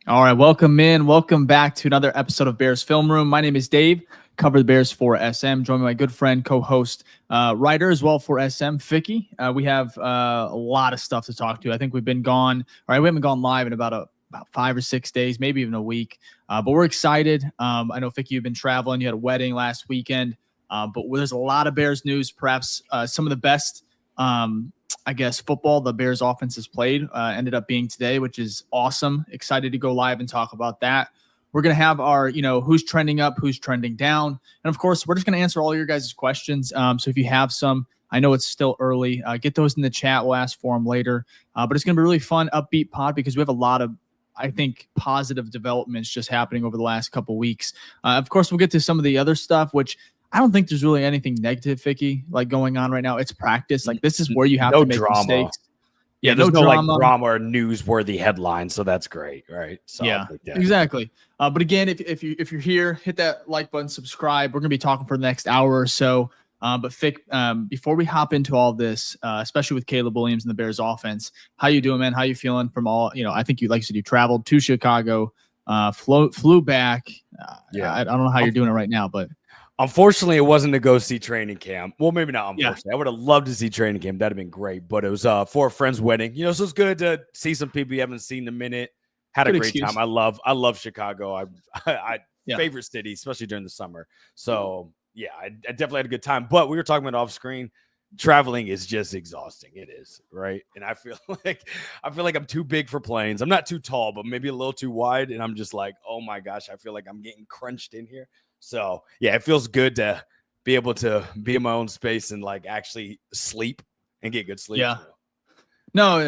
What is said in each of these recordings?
All right, welcome in. Welcome back to another episode of Bears Film Room. My name is Dave, cover the Bears for SM. Joined by my good friend, co-host, writer as well for SM, Ficky. We have a lot of stuff to talk to. I think we've been gone, we haven't gone live in about 5 or 6 days, maybe even a week. But we're excited. I know, Ficky, you've been traveling. You had a wedding last weekend. But there's a lot of Bears news, perhaps some of the best football the Bears offense has played ended up being today, which is awesome. Excited to go live and talk about that. We're going to have our, who's trending up, who's trending down. And of course, we're just going to answer all your guys' questions. So if you have some, I know it's still early, get those in the chat. We'll ask for them later. But it's going to be a really fun, upbeat pod because we have a lot of, I think, positive developments just happening over the last couple of weeks. Of course, we'll get to some of the other stuff, which I don't think there's really anything negative, Ficky, going on right now. It's practice. This is where you have to make mistakes. Yeah, there's no drama or newsworthy headlines, so that's great, right? So yeah, exactly. But again, if you're here, hit that like button, subscribe. We're gonna be talking for the next hour or so. But Fick, before we hop into all this, especially with Caleb Williams and the Bears offense, how you doing, man? How you feeling from all? I think you, like you said, you traveled to Chicago, flew back. I don't know how you're doing it right now, but. Unfortunately, it wasn't to go see training camp. Well, maybe not unfortunately. Yeah. I would have loved to see training camp. That'd have been great. But it was for a friend's wedding. So it's good to see some people you haven't seen in a minute. Had a great time. I love Chicago. I favorite city, especially during the summer. So yeah, I definitely had a good time. But we were talking about off screen. Traveling is just exhausting. It is, right? And I feel like I'm too big for planes. I'm not too tall, but maybe a little too wide. And I'm just like, oh my gosh, I feel like I'm getting crunched in here. So yeah, it feels good to be able to be in my own space and actually sleep and get good sleep. Yeah. No,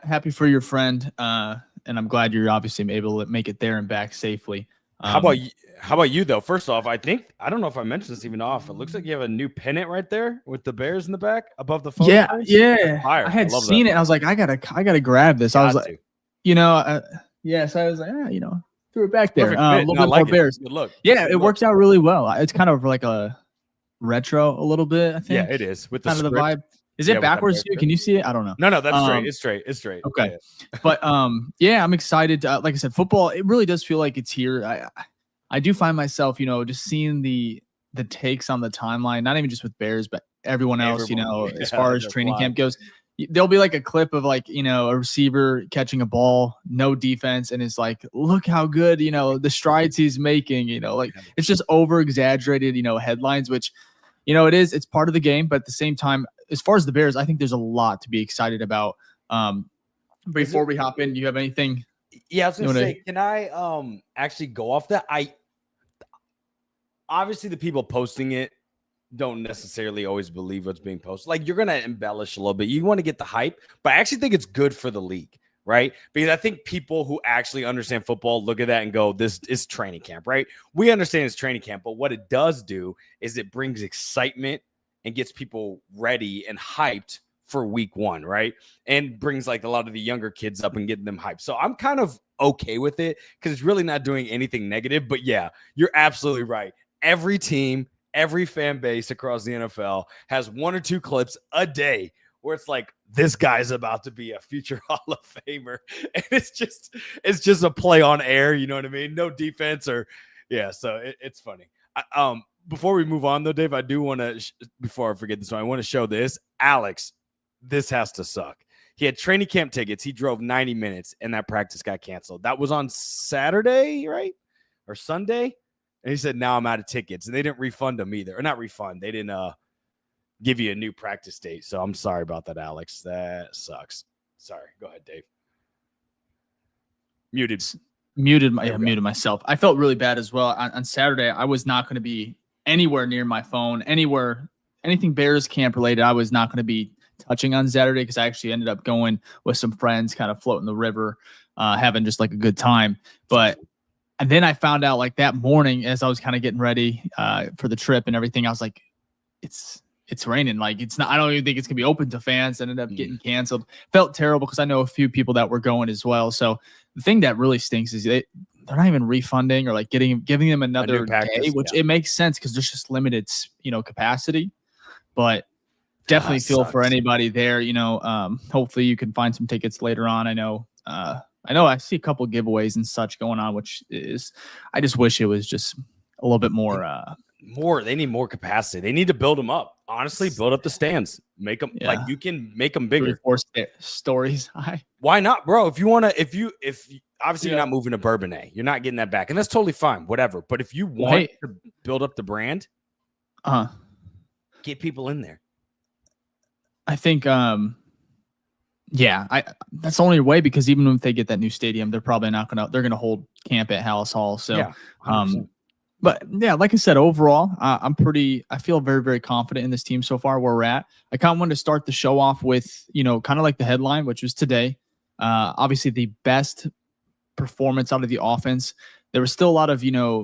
happy for your friend. And I'm glad you're obviously able to make it there and back safely. How about you though? First off, I don't know if I mentioned this even off. It looks like you have a new pennant right there with the Bears in the back above the phone. Yeah. I had seen it. I was like, I gotta grab this. I was like, so I was like, threw it back there. A little bit more Bears. Good look. Yeah, it works out really well. It's kind of like a retro a little bit, I think. Yeah, it is. With the kind of the vibe. Is it backwards too? Can you see it? I don't know. No, that's straight. It's straight. Okay. Yeah. But I'm excited. Like I said, football, it really does feel like it's here. I do find myself, just seeing the takes on the timeline, not even just with Bears, but everyone else, as far as training camp goes. There'll be a clip of a receiver catching a ball, no defense, and it's like, look how good, the strides he's making, it's just over exaggerated, headlines, which, it's part of the game. But at the same time, as far as the Bears, I think there's a lot to be excited about. Before we hop in, do you have anything? Yeah, I was going to say, can I actually go off that? Obviously the people posting it don't necessarily always believe what's being posted. You're going to embellish a little bit. You want to get the hype, but I actually think it's good for the league, right? Because I think people who actually understand football look at that and go, this is training camp, right? We understand it's training camp, but what it does do is it brings excitement and gets people ready and hyped for week one, right? And brings a lot of the younger kids up and getting them hyped. So I'm kind of okay with it because it's really not doing anything negative. But yeah, you're absolutely right. Every team, every fan base across the NFL has one or two clips a day where it's like, this guy's about to be a future Hall of Famer. And it's just a play on air. You know what I mean? No defense so it's funny. Before we move on though, Dave, I do want to, before I forget this one, I want to show this. Alex, this has to suck. He had training camp tickets. He drove 90 minutes and that practice got canceled. That was on Saturday, right? Or Sunday? And he said, now I'm out of tickets. And they didn't refund him either. Or not refund. They didn't give you a new practice date. So I'm sorry about that, Alex. That sucks. Sorry. Go ahead, Dave. Muted myself. I felt really bad as well. On Saturday, I was not going to be anywhere near my phone, anything Bears camp related. I was not going to be touching on Saturday because I actually ended up going with some friends, kind of floating the river, having just a good time. And then I found out that morning as I was kind of getting ready for the trip and everything, I was like, it's raining. It's not, I don't even think it's gonna be open to fans. Ended up getting canceled. Felt terrible because I know a few people that were going as well. So the thing that really stinks is they're not even refunding or giving them another day, which it makes sense because there's just limited, capacity. But definitely feel for anybody there. Hopefully you can find some tickets later on. I know I know I see a couple giveaways and such going on, which is, I just wish it was just a little bit more. They need more capacity. They need to build them up. Honestly, build up the stands. Make them like you can make them bigger. 3 or 4 stories high. Why not, bro? If you want to, if obviously you're not moving to Bourbonnais, you're not getting that back, and that's totally fine. Whatever. But if you want to build up the brand, get people in there. I think, that's the only way, because even if they get that new stadium, they're probably not they're gonna hold camp at Hallis Hall. So, yeah, but yeah, like I said, overall, I feel very, very confident in this team so far where we're at. I kind of wanted to start the show off with, kind of like the headline, which was today. Obviously the best performance out of the offense. There was still a lot of, the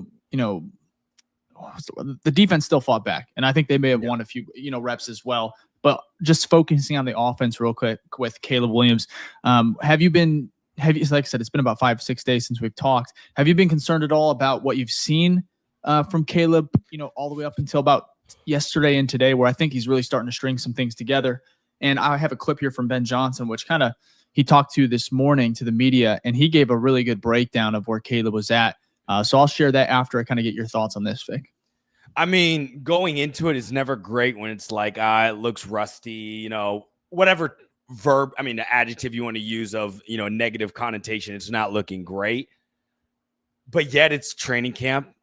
defense still fought back, and I think they may have won a few, reps as well. But just focusing on the offense real quick with Caleb Williams, like I said, it's been about 5-6 days since we've talked. Have you been concerned at all about what you've seen from Caleb, all the way up until about yesterday and today, where I think he's really starting to string some things together? And I have a clip here from Ben Johnson, which he talked to this morning to the media, and he gave a really good breakdown of where Caleb was at. So I'll share that after I kind of get your thoughts on this, Vic. I mean, going into it is never great when it's like, it looks rusty, whatever the adjective you want to use of, negative connotation. It's not looking great, but yet it's training camp.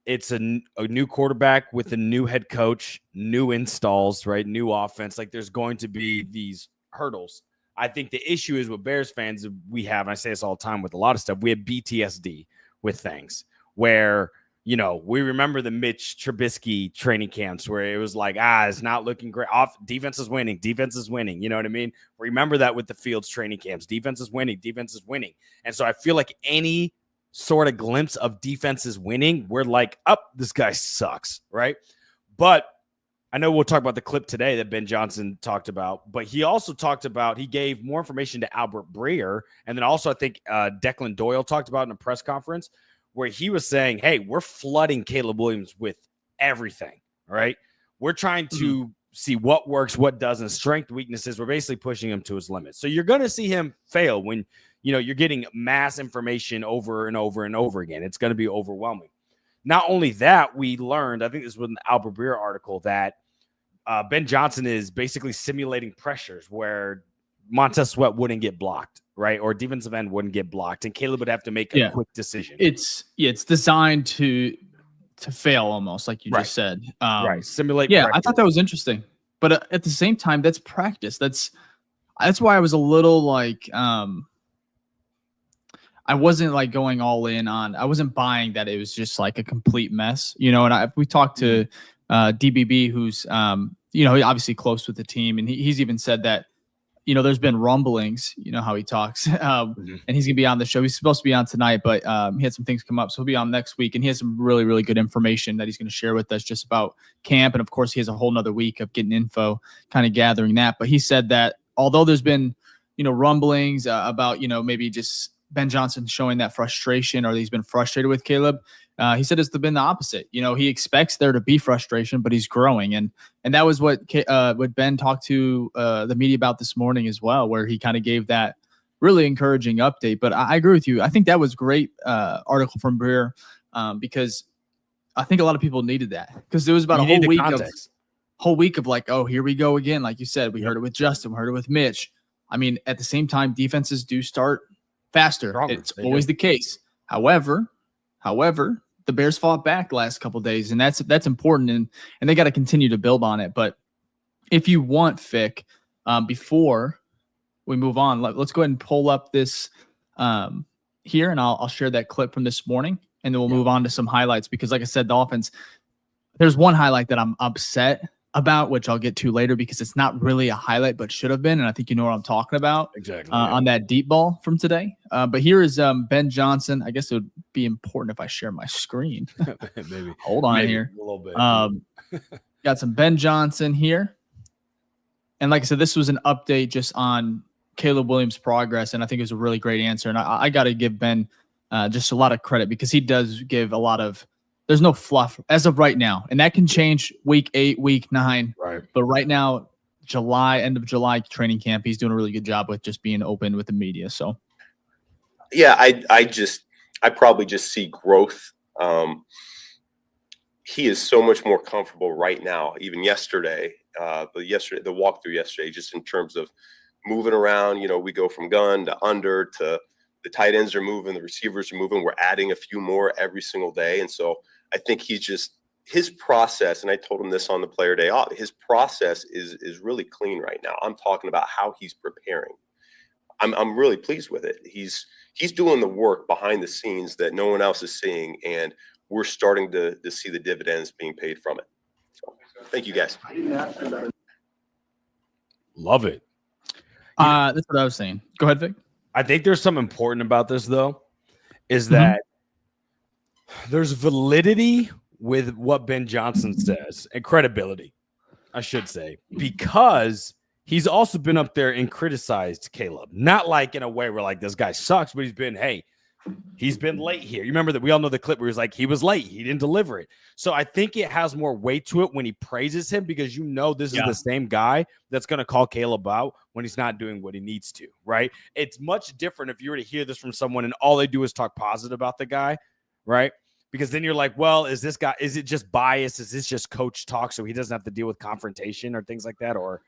It's a new quarterback with a new head coach, new installs, right? New offense. Like, there's going to be these hurdles. I think the issue is with Bears fans, we have, and I say this all the time with a lot of stuff, we have BTSD with things where, we remember the Mitch Trubisky training camps where it was like, it's not looking great. Defense is winning. You know what I mean? Remember that with the Fields training camps. Defense is winning. And so I feel like any sort of glimpse of defense is winning, we're like, this guy sucks, right? But I know we'll talk about the clip today that Ben Johnson talked about, but he also he gave more information to Albert Breer. And then also I think Declan Doyle talked about in a press conference where he was saying, hey, we're flooding Caleb Williams with everything, right? We're trying to see what works, what doesn't, strength, weaknesses. We're basically pushing him to his limits. So you're going to see him fail when, you're getting mass information over and over and over again. It's going to be overwhelming. Not only that, we learned, I think this was an Albert Breer article, that Ben Johnson is basically simulating pressures where Montez Sweat wouldn't get blocked, right? Or defensive end wouldn't get blocked, and Caleb would have to make a quick decision. It's designed to fail, almost like you just said. Right. Simulate. Yeah, practice. I thought that was interesting. But at the same time, that's practice. That's why I was a little like, I wasn't like going all in on. I wasn't buying that it was just like a complete mess, And we talked to DBB, who's obviously close with the team, and he's even said that there's been rumblings. How he talks, and he's gonna be on the show. He's supposed to be on tonight, but he had some things come up, so he'll be on next week, and he has some really, really good information that he's going to share with us just about camp, and of course he has a whole nother week of getting info, kind of gathering that. But he said that although there's been rumblings about maybe just Ben Johnson showing that frustration, or he's been frustrated with Caleb. He said it's been the opposite. He expects there to be frustration, but he's growing. And that was what Ben talked to the media about this morning as well, where he kind of gave that really encouraging update. But I agree with you. I think that was great article from Breer because I think a lot of people needed that, because there was about a whole week of like, oh, here we go again. Like you said, we heard it with Justin, we heard it with Mitch. I mean, at the same time, defenses do start faster. Stronger. It's always the case. However, the Bears fought back the last couple of days, and that's important, and they got to continue to build on it. But if you want, Fick, before we move on, let's go ahead and pull up this here, and I'll share that clip from this morning, and then we'll move on to some highlights, because like I said, the offense, there's one highlight that I'm upset about, which I'll get to later, because it's not really a highlight, but should have been. And I think you know what I'm talking about. Exactly. On that deep ball from today. But here is Ben Johnson. I guess it would be important if I share my screen. Maybe. Hold on here. A little bit. Got some Ben Johnson here. And like I said, this was an update just on Caleb Williams' progress. And I think it was a really great answer. And I got to give Ben just a lot of credit, because he does give a lot of, there's no fluff as of right now. And that can change week 8, week 9. Right. But right now, end of July training camp, he's doing a really good job with just being open with the media. So Yeah, I probably just see growth. He is so much more comfortable right now. Even yesterday, the walkthrough yesterday, just in terms of moving around. We go from gun to under to the tight ends are moving, the receivers are moving. We're adding a few more every single day, and so I think his process. And I told him this on the player day off. His process is really clean right now. I'm talking about how he's preparing. I'm really pleased with it. He's doing the work behind the scenes that no one else is seeing, and we're starting to see the dividends being paid from it. So, thank you, guys. Love it. That's what I was saying. Go ahead, Vic. I think there's something important about this, though, is that there's validity with what Ben Johnson says and credibility, I should say, because he's also been up there and criticized Caleb. Not like in a way where like this guy sucks, but he's been late here. You remember that we all know the clip where he's like, he was late. He didn't deliver it. So I think it has more weight to it when he praises him because this is the same guy that's going to call Caleb out when he's not doing what he needs to, right? It's much different if you were to hear this from someone and all they do is talk positive about the guy, right? Because then you're like, well, is it just bias? Is this just coach talk so he doesn't have to deal with confrontation or things like that or,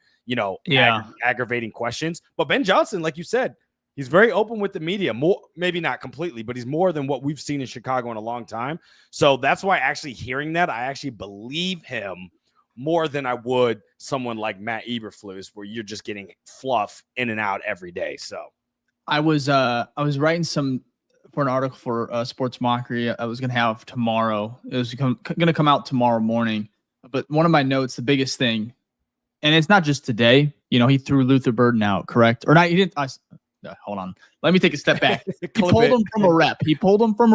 aggravating questions? But Ben Johnson, like you said, he's very open with the media, more, maybe not completely, but he's more than what we've seen in Chicago in a long time. So that's why actually hearing that, I actually believe him more than I would someone like Matt Eberflus, where you're just getting fluff in and out every day. So I was writing for an article for Sports Mockery I was going to have tomorrow. It was going to come out tomorrow morning. But one of my notes, the biggest thing, and it's not just today, he threw Luther Burden out, correct? Or not, he didn't. Hold on. Let me take a step back. He pulled him from a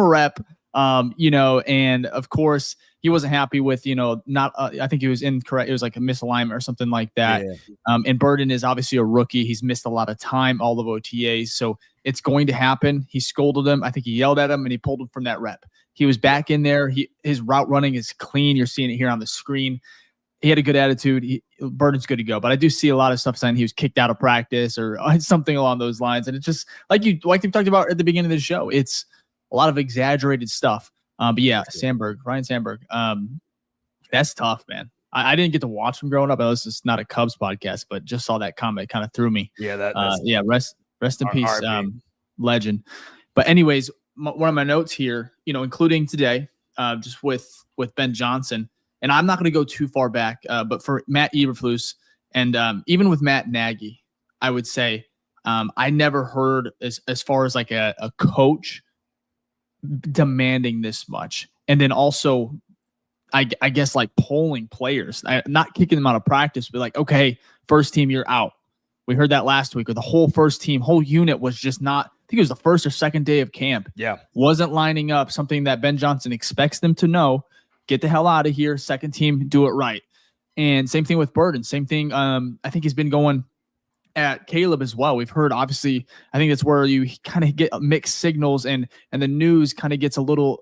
rep. And of course he wasn't happy with, I think he was incorrect. It was like a misalignment or something like that. Yeah. And Burden is obviously a rookie. He's missed a lot of time, all of OTAs. So it's going to happen. He scolded him. I think he yelled at him and he pulled him from that rep. He was back in there. His route running is clean. You're seeing it here on the screen. He had a good attitude. Burden's good to go. But I do see a lot of stuff saying he was kicked out of practice or something along those lines. And it's just like we talked about at the beginning of the show. It's a lot of exaggerated stuff. But yeah, Ryan Sandberg. That's tough, man. I didn't get to watch him growing up. I was just not a Cubs podcast, but just saw that comment. Kind of threw me. Yeah, rest in peace, legend. But anyways, one of my notes here, including today, just with Ben Johnson. And I'm not going to go too far back, but for Matt Eberflus and even with Matt Nagy, I would say I never heard as far as like a coach demanding this much. And then also, I guess like polling players, not kicking them out of practice, but like, okay, first team, you're out. We heard that last week where the whole first team, whole unit was just not, I think it was the first or second day of camp. Yeah. Wasn't lining up, something that Ben Johnson expects them to know. Get the hell out of here. Second team, do it right. And same thing with Burden. Same thing. I think he's been going at Caleb as well. We've heard, obviously, I think that's where you kind of get mixed signals and the news kind of gets a little,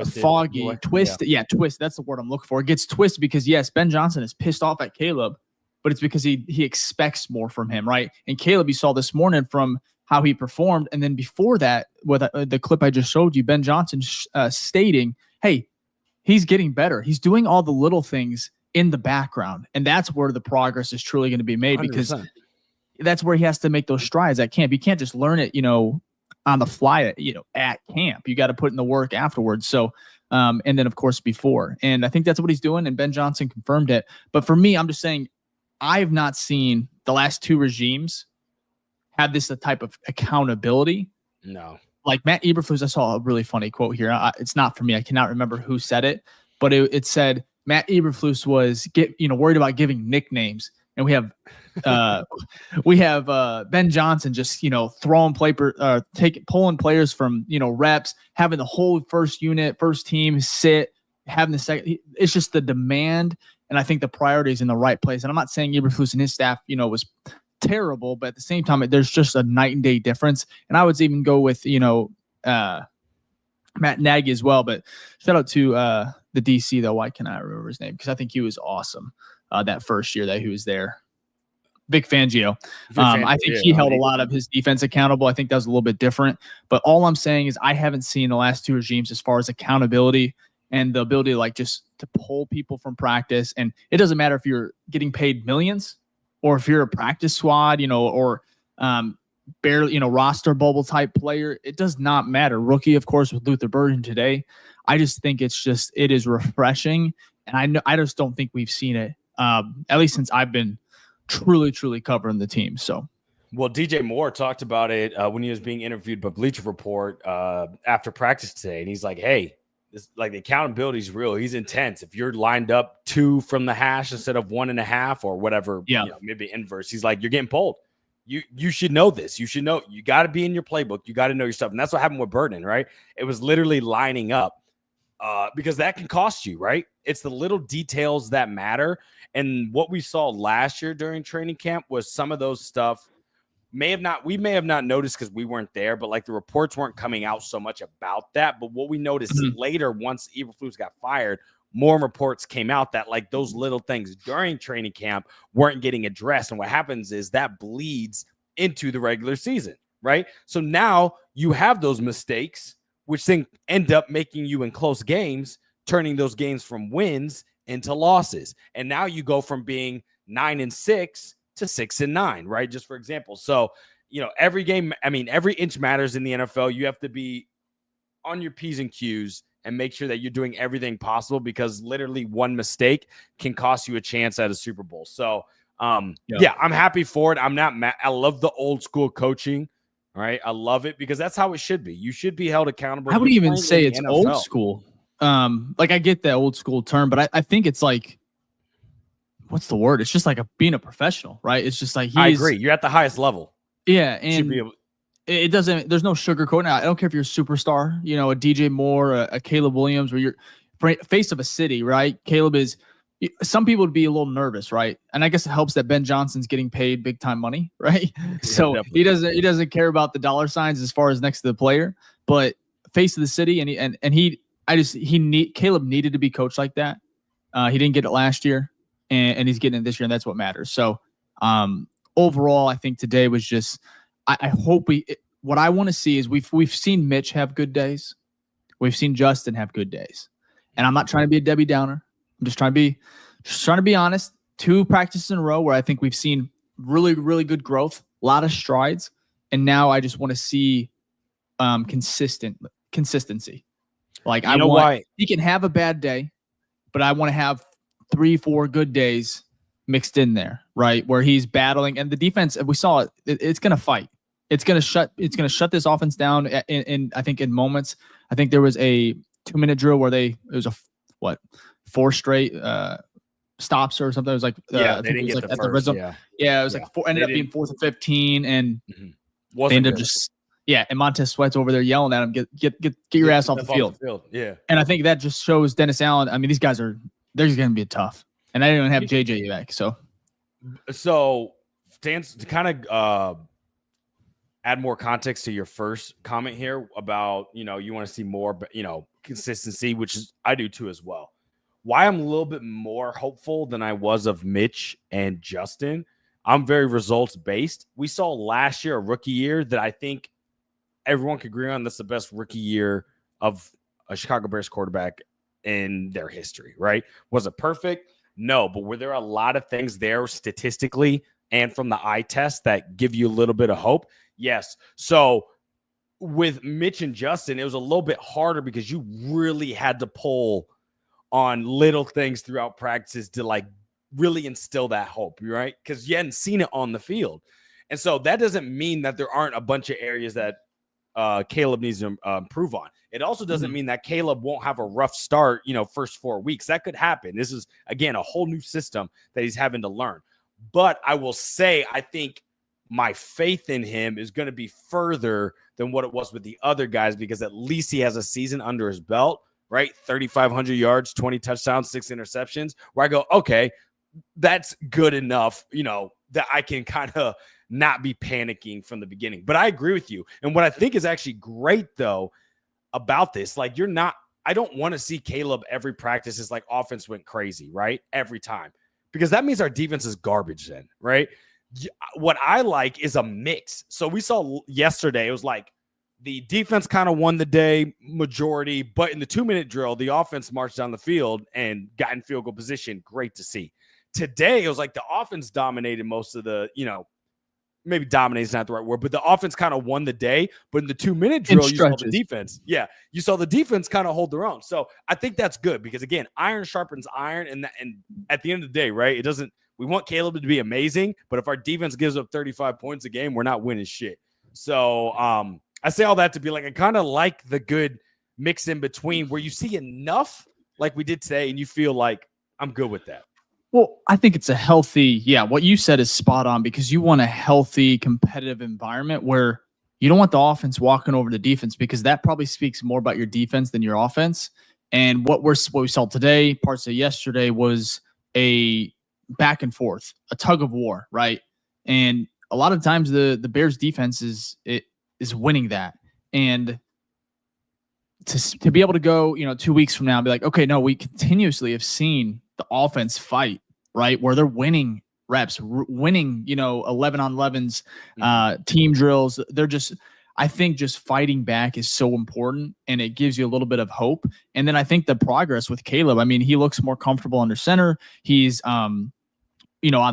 foggy, twisted. Yeah, twist. That's the word I'm looking for. It gets twisted because, yes, Ben Johnson is pissed off at Caleb, but it's because he expects more from him, right? And Caleb, you saw this morning from how he performed. And then before that, with the clip I just showed you, Ben Johnson stating, hey, he's getting better. He's doing all the little things in the background. And that's where the progress is truly going to be made 100%. Because that's where he has to make those strides at camp. You can't just learn it, on the fly, at camp. You got to put in the work afterwards. So, and then of course before. And I think that's what he's doing. And Ben Johnson confirmed it. But for me, I'm just saying, I've not seen the last two regimes have this type of accountability. No. Like Matt Eberflus, I saw a really funny quote here. It's not for me. I cannot remember who said it, but it said Matt Eberflus was worried about giving nicknames, and we have Ben Johnson just pulling players from reps, having the whole first unit, first team sit, having the second. It's just the demand, and I think the priorities in the right place. And I'm not saying Eberflus and his staff, was terrible, but at the same time, there's just a night and day difference. And I would even go with Matt Nagy as well. But shout out to the DC though. Why can't I remember his name? Because I think he was awesome that first year that he was there. Vic Fangio. Vic Fangio, I think yeah, he held a lot of his defense accountable. I think that was a little bit different. But all I'm saying is I haven't seen the last two regimes as far as accountability and the ability to just to pull people from practice. And it doesn't matter if you're getting paid millions or if you're a practice squad, or barely, roster bubble type player. It does not matter. Rookie, of course, with Luther Burden today. I just think it is refreshing. And I just don't think we've seen it, at least since I've been truly covering the team. So, well, DJ Moore talked about it when he was being interviewed by Bleacher Report after practice today, and he's like, "Hey, the accountability is real. He's intense. If you're lined up 2 from the hash instead of 1.5 or whatever, maybe inverse, he's like, you're getting pulled. You should know this. You should know. You got to be in your playbook. You got to know your stuff." And that's what happened with Burden, right? It was literally lining up because that can cost you, right? It's the little details that matter. And what we saw last year during training camp was some of those stuff we may have not noticed because we weren't there, but the reports weren't coming out so much about that. But what we noticed later, once Eberflus got fired, more reports came out that those little things during training camp weren't getting addressed. And what happens is that bleeds into the regular season, right? So now you have those mistakes, which then end up making you in close games, turning those games from wins into losses. And now you go from being 9-6 to 6-9, right? Just for example. So, every game, every inch matters in the NFL. You have to be on your P's and Q's and make sure that you're doing everything possible, because literally one mistake can cost you a chance at a Super Bowl. So, I'm happy for it. I'm not mad. I love the old school coaching, right? I love it because that's how it should be. You should be held accountable. I wouldn't even say it's old school. I get that old school term, but I think it's what's the word? It's just being a professional, right? It's just I agree. You're at the highest level. Yeah. And it doesn't, there's no sugarcoating. I don't care if you're a superstar, a DJ Moore, a Caleb Williams, where you're face of a city, right? Caleb is, some people would be a little nervous, right? And I guess it helps that Ben Johnson's getting paid big time money, right? So he doesn't care about the dollar signs as far as next to the player, but face of the city. Caleb needed to be coached like that. He didn't get it last year. And he's getting it this year, and that's what matters. So overall, I think today was just I hope what I want to see is we've seen Mitch have good days. We've seen Justin have good days. And I'm not trying to be a Debbie Downer. I'm just trying to be honest. 2 practices in a row where I think we've seen really, really good growth, a lot of strides. And now I just want to see consistency. He can have a bad day, but I want to have 3-4 good days mixed in there, right? Where he's battling, and the defense, we saw it's going to fight. It's going to shut this offense down in I think in moments. I think there was a 2-minute drill where it was 4 straight stops or something. It was they didn't get the first. It was ended up being 4th and 15, and they ended up just and Montez Sweat's over there yelling at him, get your ass off the field. Yeah. And I think that just shows Dennis Allen. These guys they're going to be tough. And I didn't even have JJ back. So to kind of add more context to your first comment here about, you want to see more, consistency, which is I do too as well. Why I'm a little bit more hopeful than I was of Mitch and Justin. I'm very results based. We saw last year, a rookie year, that I think everyone could agree on. That's the best rookie year of a Chicago Bears quarterback in their history, right? Was it perfect? No, but were there a lot of things there statistically and from the eye test that give you a little bit of hope? Yes. So with Mitch and Justin, it was a little bit harder because you really had to pull on little things throughout practices to really instill that hope, right? Because you hadn't seen it on the field. And so that doesn't mean that there aren't a bunch of areas that Caleb needs to improve on. It also doesn't mean that Caleb won't have a rough start, first 4 weeks. That could happen. This is, again, a whole new system that he's having to learn. But I will say, I think my faith in him is going to be further than what it was with the other guys, because at least he has a season under his belt, right? 3,500 yards, 20 touchdowns, 6 interceptions, where I go, okay, that's good enough, that I can kind of not be panicking from the beginning. But I agree with you. And what I think is actually great, though, about this, I don't want to see Caleb every practice is offense went crazy, right? Every time. Because that means our defense is garbage then, right? what I like is a mix. So we saw yesterday, it was like the defense kind of won the day majority, but in the 2-minute drill, the offense marched down the field and got in field goal position. Great to see. Today, it was like the offense dominated most of the, maybe dominate is not the right word, but the offense kind of won the day. But in the 2-minute drill, you saw the defense. Yeah, you saw the defense kind of hold their own. So I think that's good because, again, iron sharpens iron. And at the end of the day, right, we want Caleb to be amazing, but if our defense gives up 35 points a game, we're not winning shit. So I say all that to be like, I kind of like the good mix in between where you see enough like we did today and you feel like I'm good with that. Well, I think it's a healthy, what you said is spot on because you want a healthy, competitive environment where you don't want the offense walking over the defense because that probably speaks more about your defense than your offense. And what we saw today, parts of yesterday, was a back and forth, a tug of war, right? And a lot of times the Bears defense is winning that. And to be able to go, 2 weeks from now and be like, okay, no, we continuously have seen the offense fight, right? Where they're winning reps, winning, 11 on 11s, team drills. They're I think just fighting back is so important and it gives you a little bit of hope. And then I think the progress with Caleb, I mean, he looks more comfortable under center. He's, on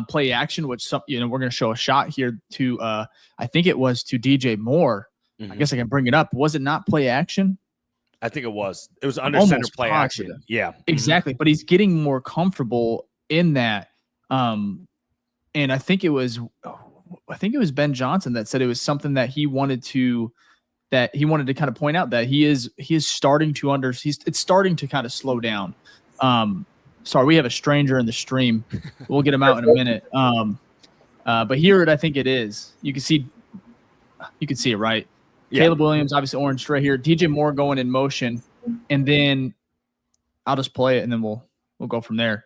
play action, which we're going to show a shot here to, I think it was to DJ Moore. Mm-hmm. I guess I can bring it up. Was it not play action? I think it was. It was under center play action. Yeah, exactly. But he's getting more comfortable in that. And I think it was Ben Johnson that said it was something that he wanted to kind of point out that he is starting to it's starting to kind of slow down. Sorry, we have a stranger in the stream. We'll get him out in a minute. But here I think it is. You can see it, right? Yeah. Caleb Williams, obviously orange right here. DJ Moore going in motion, and then I'll just play it, and then we'll go from there.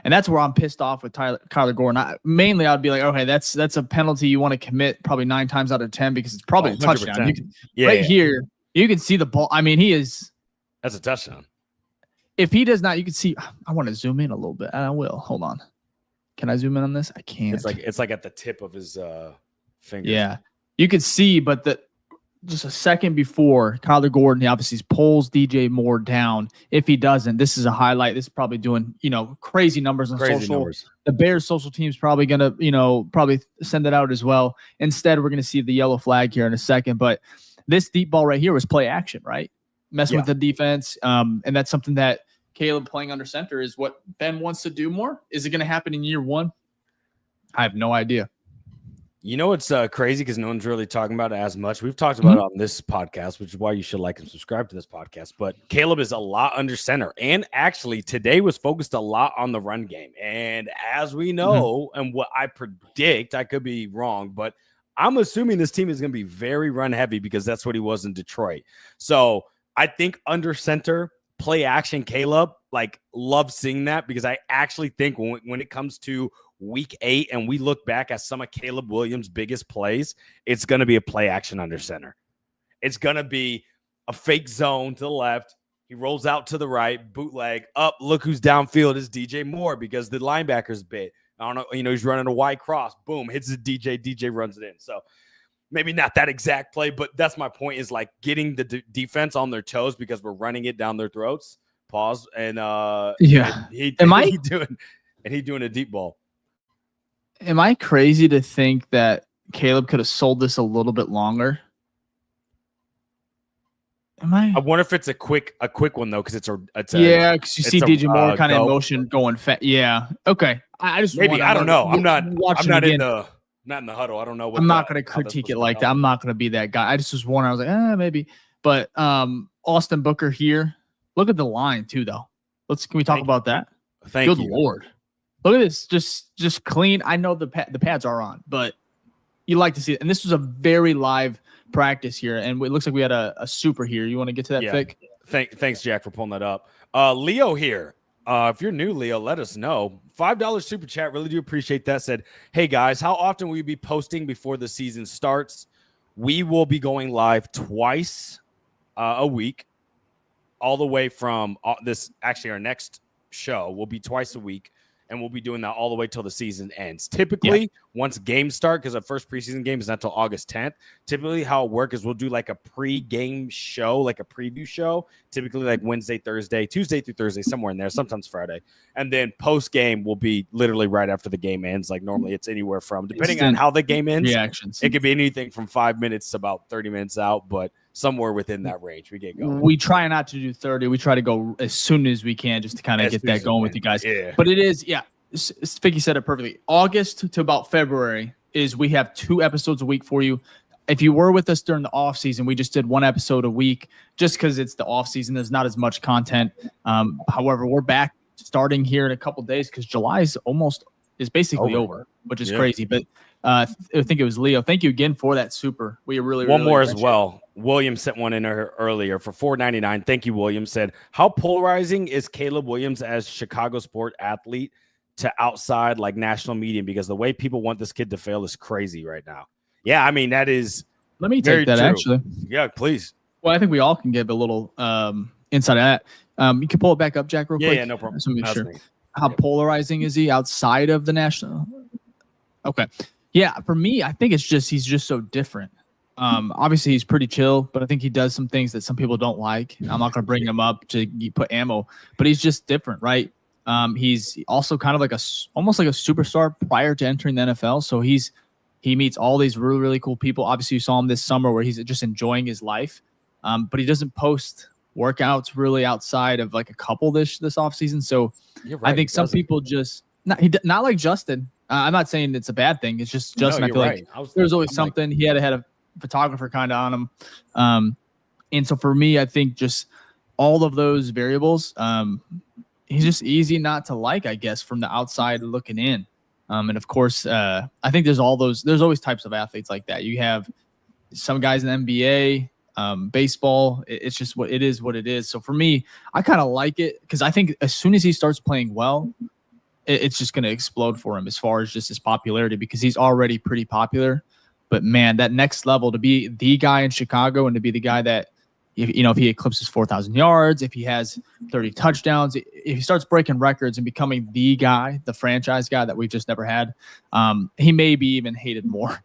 And that's where I'm pissed off with Kyler Gordon. I'd be like, okay, that's a penalty you want to commit probably 9 times out of 10 because it's probably a touchdown. Here, you can see the ball. I mean, that's a touchdown. If he does not, you can see. I want to zoom in a little bit. I will. Hold on. Can I zoom in on this? I can't. It's like at the tip of his finger. Yeah, you could see, but just a second before Kyler Gordon, he obviously pulls DJ Moore down. If he doesn't, this is a highlight. This is probably doing crazy numbers on social. The Bears social team's probably gonna probably send it out as well. Instead, we're gonna see the yellow flag here in a second. But this deep ball right here was play action, right? Messing with the defense, and that's something that Caleb playing under center is what Ben wants to do more. Is it going to happen in year 1? I have no idea. It's crazy because no one's really talking about it as much. We've talked about it on this podcast, which is why you should like and subscribe to this podcast. But Caleb is a lot under center. And actually today was focused a lot on the run game. And as we know, and what I predict, I could be wrong, but I'm assuming this team is going to be very run heavy because that's what he was in Detroit. So I think under center, play action Caleb, love seeing that because I actually think when it comes to week 8 and we look back at some of Caleb Williams' biggest plays, it's going to be a play action under center. It's going to be a fake zone to the left. He rolls out to the right, bootleg up. Look who's downfield is DJ Moore because the linebacker's bit. I don't know, he's running a wide cross. Boom, hits the DJ runs it in. So maybe not that exact play, but that's my point is getting the defense on their toes because we're running it down their throats. Pause. And he doing a deep ball. Am I crazy to think that Caleb could have sold this a little bit longer? I wonder if it's a quick one though, because because you see DJ Moore kind of in motion going fast. Yeah. Okay. I just I don't know. I'm not in the huddle. I don't know. I'm not going to critique it like that. I'm not going to be that guy. I just was wondering. I was like, maybe. But Austin Booker here. Look at the line too, though. Can we talk about that? Good Lord. Look at this. Just clean. I know the pads are on, but you like to see it. And this was a very live practice here, and it looks like we had a super here. You want to get to that, Fick? Thanks, Jack, for pulling that up. Leo here. If you're new, Leo, let us know. $5 super chat. Really do appreciate that. Said, hey, guys, how often will you be posting before the season starts? We will be going live twice a week. all the way from this. Actually, our next show will be twice a week, and we'll be doing that all the way till the season ends. Typically, once games start, because the first preseason game is not till August 10th. Typically, how it works is we'll do like a pre-game show, like a preview show. Typically, like Wednesday, Thursday, Tuesday through Thursday, somewhere in there. Sometimes Friday, and then post-game will be literally right after the game ends. Like normally, it's anywhere from depending on how the game ends. Reactions. It could be anything from 5 minutes to about 30 minutes out, but somewhere within that range, we get going. We try not to do 30. We try to go as soon as we can just to kind of get that going with you guys. Yeah. But it is, Ficky said it perfectly. August to about February is we have 2 episodes a week for you. If you were with us during the off season, we just did 1 episode a week just because it's the off season. There's not as much content. However, we're back starting here in a couple days because July is basically over, which is crazy. But I think it was Leo. Thank you again for that super. We really one more as appreciate well. William sent one in earlier for $4.99. Thank you, William. Said, how polarizing is Caleb Williams as Chicago sport athlete to outside like national media? Because the way people want this kid to fail is crazy right now. Yeah, I mean that is. Let me take that true. actually. Yeah, please. Well, I think we all can give a little insight of that. You can pull it back up, Jack, real quick. Yeah, no problem. Just to make sure. How polarizing is he outside of the national? Okay. Yeah, for me, I think he's just so different. Obviously, he's pretty chill, but I think he does some things that some people don't like. I'm not going to bring him up to put ammo, but he's just different, right? He's also kind of like almost like a superstar prior to entering the NFL. So he meets all these really, really cool people. Obviously, you saw him this summer where he's just enjoying his life, but he doesn't post workouts really outside of like a couple this offseason. So right, I think some people just not like Justin. I'm not saying it's a bad thing. It's just Justin. I feel like there's always something. He had a photographer kind of on him. And so for me, I think just all of those variables, he's just easy not to like, I guess, from the outside looking in. And of course, I think there's always types of athletes like that. You have some guys in the NBA, baseball. It's just what it is. So for me, I kind of like it because I think as soon as he starts playing well, it's just going to explode for him as far as just his popularity because he's already pretty popular. But man, that next level to be the guy in Chicago and to be the guy that, if he eclipses 4,000 yards, if he has 30 touchdowns, if he starts breaking records and becoming the guy, the franchise guy that we've just never had, he may be even hated more.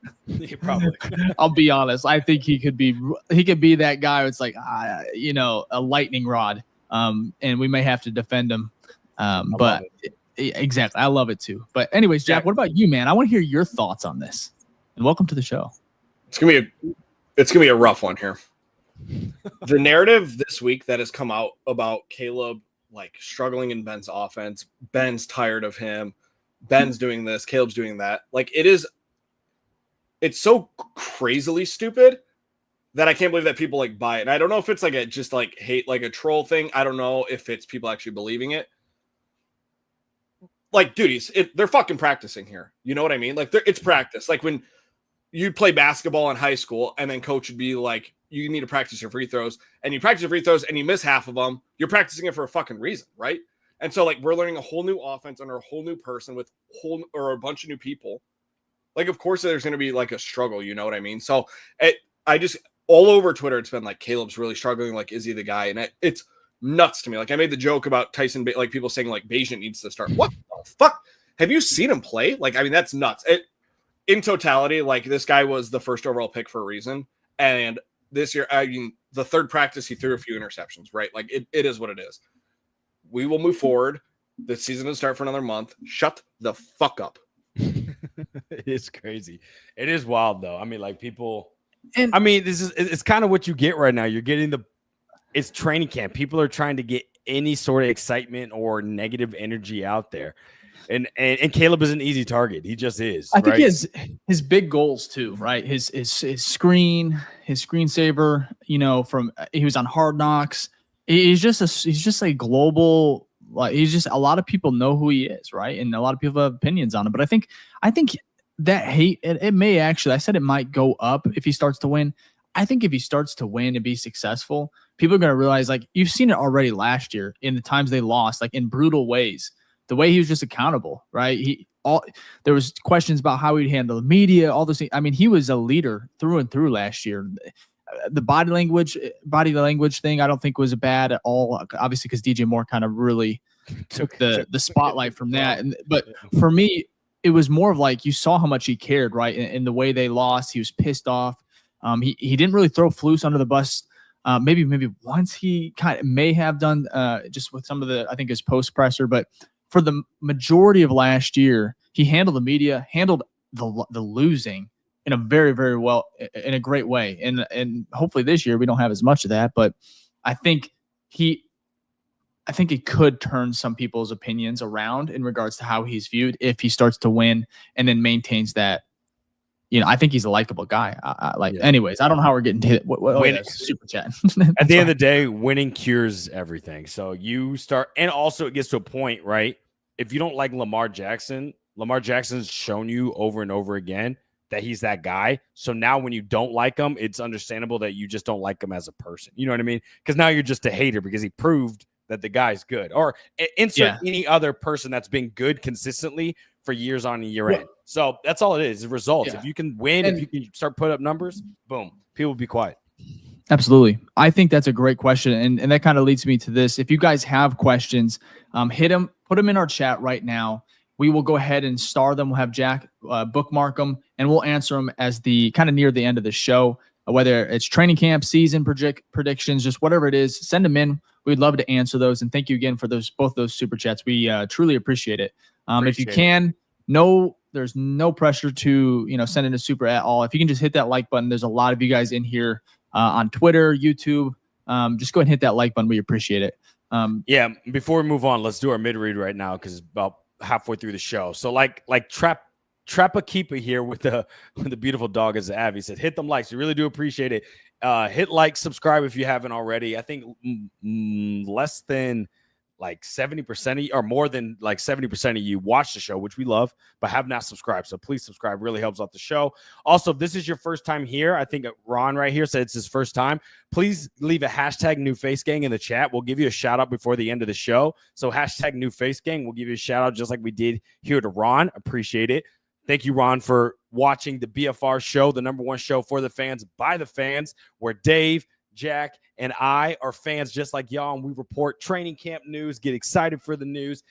Probably. I'll be honest. I think he could be that guy. It's like, a lightning rod. And we may have to defend him. But exactly. I love it too. But anyways, Jack, what about you, man? I want to hear your thoughts on this. And welcome to the show. It's gonna be a rough one here. The narrative this week that has come out about Caleb like struggling in Ben's offense, Ben's tired of him, Ben's doing this, Caleb's doing that. Like it's so crazily stupid that I can't believe that people like buy it. And I don't know if it's like just like hate, like a troll thing. I don't know if it's people actually believing it. Like, dude, they're fucking practicing here. You know what I mean? Like, it's practice. Like when you play basketball in high school and then coach would be like, you need to practice your free throws, and you practice your free throws and you miss half of them. You're practicing it for a fucking reason, right? And so like we're learning a whole new offense under a whole new person with a bunch of new people. Like, of course there's going to be like a struggle. You know what I mean? So I just all over Twitter, it's been like Caleb's really struggling. Like, is he the guy? And it's nuts to me. Like I made the joke about Tyson, like people saying like Bayesian needs to start. What the fuck? Have you seen him play? Like, I mean, that's nuts. In totality, like this guy was the first overall pick for a reason. And this year, I mean, the third practice, he threw a few interceptions, right? Like it is what it is. We will move forward. The season will start for another month. Shut the fuck up. It's crazy. It is wild though. I mean, like people, and I mean, it's kind of what you get right now. You're getting it's training camp. People are trying to get any sort of excitement or negative energy out there. And Caleb is an easy target. He just is. I think his big goals too, right? His screensaver. He was on Hard Knocks. He's just a global. Like a lot of people know who he is, right? And a lot of people have opinions on him. But I think that hate it may actually. I said it might go up if he starts to win. I think if he starts to win and be successful, people are going to realize, like you've seen it already last year in the times they lost, like in brutal ways. The way he was just accountable, right? There was questions about how he'd handle the media, all those things. I mean, he was a leader through and through last year. the body language thing, I don't think was bad at all. Obviously, because DJ Moore kind of really took the spotlight from that. But for me, it was more of like, you saw how much he cared, right? In the way they lost, he was pissed off. He didn't really throw Flus under the bus. Maybe once he kind of may have done just with some of the, I think, his post presser, but for the majority of last year, he handled the media, handled the losing in a very, very well, in a great way. And hopefully this year we don't have as much of that, but I think it could turn some people's opinions around in regards to how he's viewed if he starts to win and then maintains that. I think he's a likable guy. Anyways, I don't know how we're getting to it. Super chat. At the end of the day, winning cures everything. So you start, and also it gets to a point, right? If you don't like Lamar Jackson's shown you over and over again that he's that guy. So now when you don't like him, it's understandable that you just don't like him as a person. You know what I mean? Because now you're just a hater because he proved that the guy's good. Or insert any other person that's been good consistently for years on and year end. So that's all it is. The results. Yeah. If you can win, if you can start putting up numbers, boom, people will be quiet. Absolutely. I think that's a great question. And that kind of leads me to this. If you guys have questions, put them in our chat right now. We will go ahead and star them. We'll have Jack bookmark them, and we'll answer them as the kind of near the end of the show, whether it's training camp, season predictions, just whatever it is, send them in. We'd love to answer those. And thank you again for both those super chats. We truly appreciate it. If you can, there's no pressure to, send in a super at all. If you can just hit that like button, there's a lot of you guys in here on Twitter, YouTube. Just go ahead and hit that like button. We appreciate it. Before we move on, let's do our mid read right now, because it's about halfway through the show. So like Trappa Keepa here with the beautiful dog as Abby said, hit them likes. We really do appreciate it. Hit like, subscribe if you haven't already. I think less than like 70% of you, or more than like 70% of you, watch the show, which we love, but have not subscribed. So please subscribe. Really helps out the show. Also, if this is your first time here, I think Ron right here said it's his first time. Please leave a hashtag New Face Gang in the chat. We'll give you a shout out before the end of the show. So hashtag New Face Gang. We'll give you a shout out just like we did here to Ron. Appreciate it. Thank you, Ron, for watching the BFR show, the #1 show for the fans, by the fans, where Dave, Jack, and I are fans just like y'all, and we report training camp news, get excited for the news,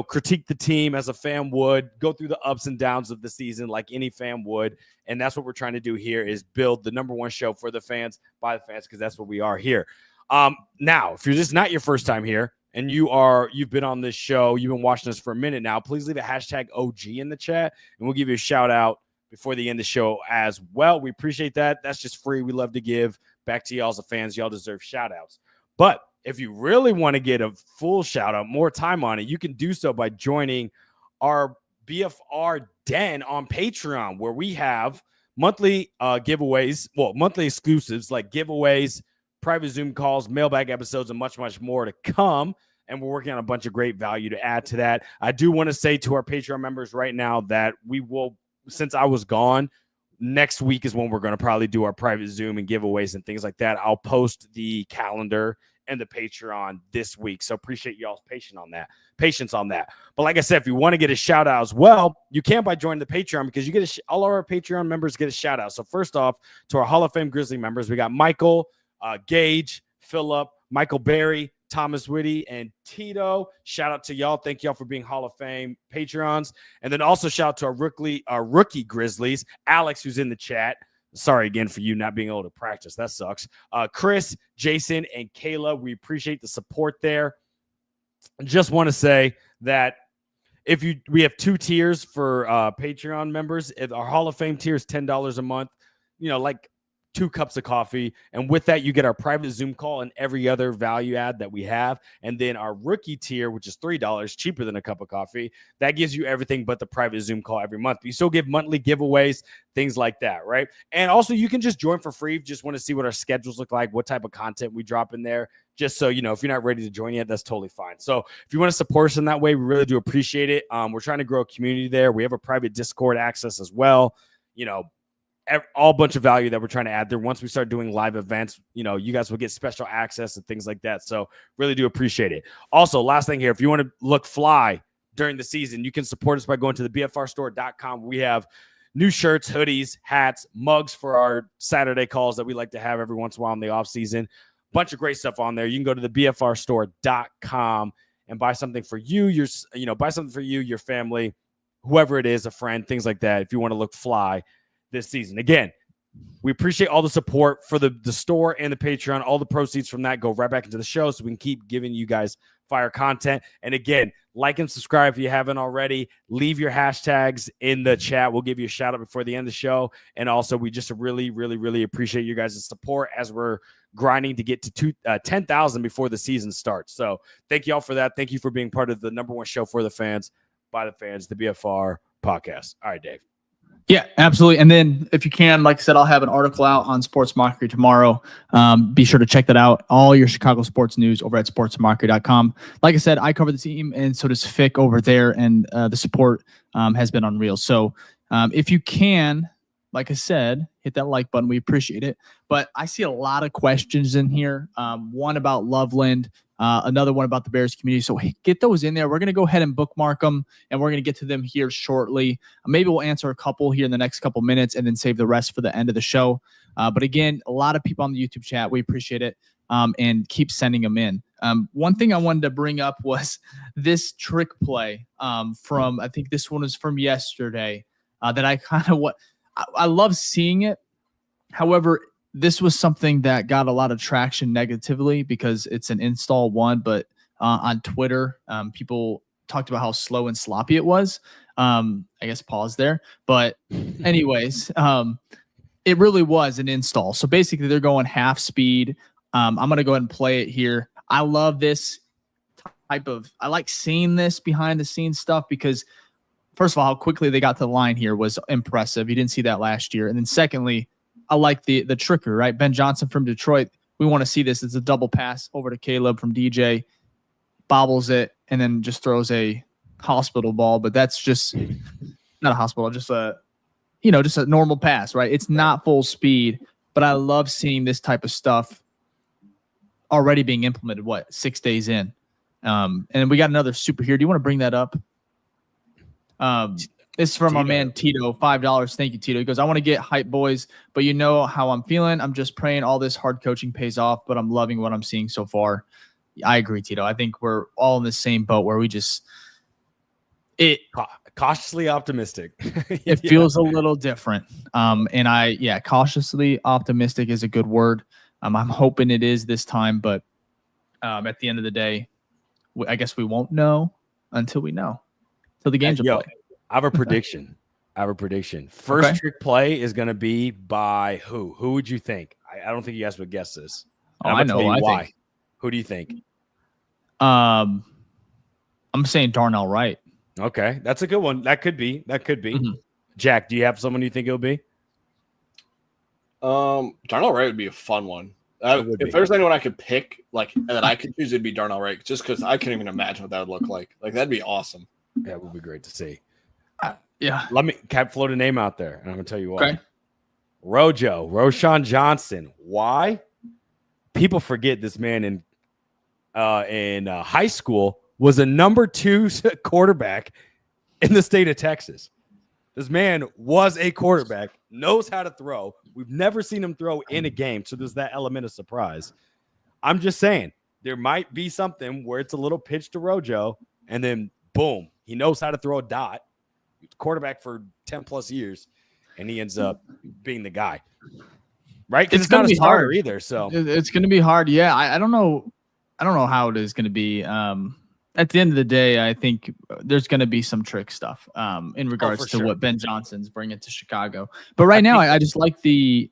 critique the team as a fan would, go through the ups and downs of the season like any fan would, and that's what we're trying to do here, is build the #1 show for the fans, by the fans, because that's what we are here. Now, if you're just not your first time here, and you've been on this show, you've been watching us for a minute now, please leave a hashtag OG in the chat, and we'll give you a shout out before the end of the show as well. We appreciate that. That's just free. We love to give back to y'all as fans. Y'all deserve shout outs. But if you really want to get a full shout out, more time on it, you can do so by joining our BFR Den on Patreon, where we have monthly giveaways, monthly exclusives like giveaways, private Zoom calls, mailbag episodes, and much, much more to come. And we're working on a bunch of great value to add to that. I do want to say to our Patreon members right now that we will, since I was gone, next week is when we're going to probably do our private Zoom and giveaways and things like that. I'll post the calendar and the Patreon this week. So appreciate y'all's patience on that. But like I said, if you want to get a shout out as well, you can by joining the Patreon, because you get all of our Patreon members get a shout out. So first off, to our Hall of Fame Grizzly members, we got Michael, Gage, Phillip, Michael Berry, Thomas Whitty, and Tito. Shout out to y'all. Thank y'all for being Hall of Fame Patrons. And then also shout out to our rookie Grizzlies, Alex, who's in the chat. Sorry again for you not being able to practice. That sucks. Chris, Jason, and Kayla, we appreciate the support there. Just want to say that we have 2 tiers for Patreon members. If our Hall of Fame tier is $10 a month, like 2 cups of coffee, and with that you get our private Zoom call and every other value add that we have. And then our rookie tier, which is $3, cheaper than a cup of coffee, that gives you everything but the private Zoom call every month. You still give monthly giveaways, things like that, right? And also you can just join for free if you just want to see what our schedules look like, what type of content we drop in there. Just so if you're not ready to join yet, that's totally fine. So if you want to support us in that way, we really do appreciate it. We're trying to grow a community there. We have a private Discord access as well. All bunch of value that we're trying to add there. Once we start doing live events, you guys will get special access and things like that. So really do appreciate it. Also, last thing here, if you want to look fly during the season, you can support us by going to the BFRstore.com. We have new shirts, hoodies, hats, mugs for our Saturday calls that we like to have every once in a while in the off season. Bunch of great stuff on there. You can go to the bfrstore.com and buy something for you, your family, whoever it is, a friend, things like that, if you want to look fly this season. Again, we appreciate all the support for the store and the Patreon. All the proceeds from that go right back into the show so we can keep giving you guys fire content. And again, like and subscribe if you haven't already. Leave your hashtags in the chat. We'll give you a shout out before the end of the show. And also, we just really, really, really appreciate you guys' support as we're grinding to get to 10,000 before the season starts. So thank you all for that. Thank you for being part of the number one show for the fans, by the fans, the BFR podcast. All right, Dave. Yeah, absolutely. And then if you can, like I said, I'll have an article out on Sports Mockery tomorrow. Be sure to check that out. All your Chicago sports news over at sportsmockery.com. Like I said, I cover the team, and so does Fick over there, and the support has been unreal. So if you can, like I said, hit that like button. We appreciate it. But I see a lot of questions in here. One about Loveland, another one about the Bears community. So get those in there. We're going to go ahead and bookmark them, and we're going to get to them here shortly. Maybe we'll answer a couple here in the next couple minutes and then save the rest for the end of the show. But again, a lot of people on the YouTube chat. We appreciate it, and keep sending them in. One thing I wanted to bring up was this trick play from, I think this one was from yesterday, that I kind of I love seeing it. However, this was something that got a lot of traction negatively because it's an install one, but on Twitter, people talked about how slow and sloppy it was. I guess pause there. But anyways, it really was an install. So basically they're going half speed. I'm going to go ahead and play it here. I love this I like seeing this behind the scenes stuff because first of all, how quickly they got to the line here was impressive. You didn't see that last year. And then secondly, I like the tricker, right? Ben Johnson from Detroit. We want to see this. It's a double pass over to Caleb from DJ, bobbles it, and then just throws a hospital ball. But that's just not a hospital, just a normal pass, right? It's not full speed, but I love seeing this type of stuff already being implemented, 6 days in. And we got another super here. Do you want to bring that up? This is from Tito. Our man Tito, $5. Thank you, Tito. He goes, I want to get hype, boys, but you know how I'm feeling. I'm just praying all this hard coaching pays off, but I'm loving what I'm seeing so far. I agree, Tito. I think we're all in the same boat where we just cautiously optimistic. It feels a little different. Cautiously optimistic is a good word. I'm hoping it is this time, but at the end of the day, I guess we won't know until we know. Till the games are played. I have a prediction. First trick play is going to be by who? Who would you think? I don't think you guys would guess this. I know why. Think. Who do you think? I'm saying Darnell Wright. Okay, that's a good one. That could be. Mm-hmm. Jack, do you have someone you think it'll be? Darnell Wright would be a fun one. If there's anyone I could pick, and that I could choose, it'd be Darnell Wright, just because I can't even imagine what that would look like. That'd be awesome. That would be great to see. Let me float a name out there, and I'm gonna tell you why. Okay. Roshan Johnson. Why? People forget this man in high school was a number 2 quarterback in the state of Texas. This man was a quarterback, knows how to throw. We've never seen him throw in a game, so there's that element of surprise. I'm just saying there might be something where it's a little pitch to Rojo, and then boom, he knows how to throw a dot. Quarterback for 10 plus years, and he ends up being the guy, right? Because it's not a starter either. So it's going to be hard. Yeah, I don't know how it is going to be. At the end of the day, I think there's going to be some trick stuff in regards to what Ben Johnson's bringing to Chicago. But right now, I just like I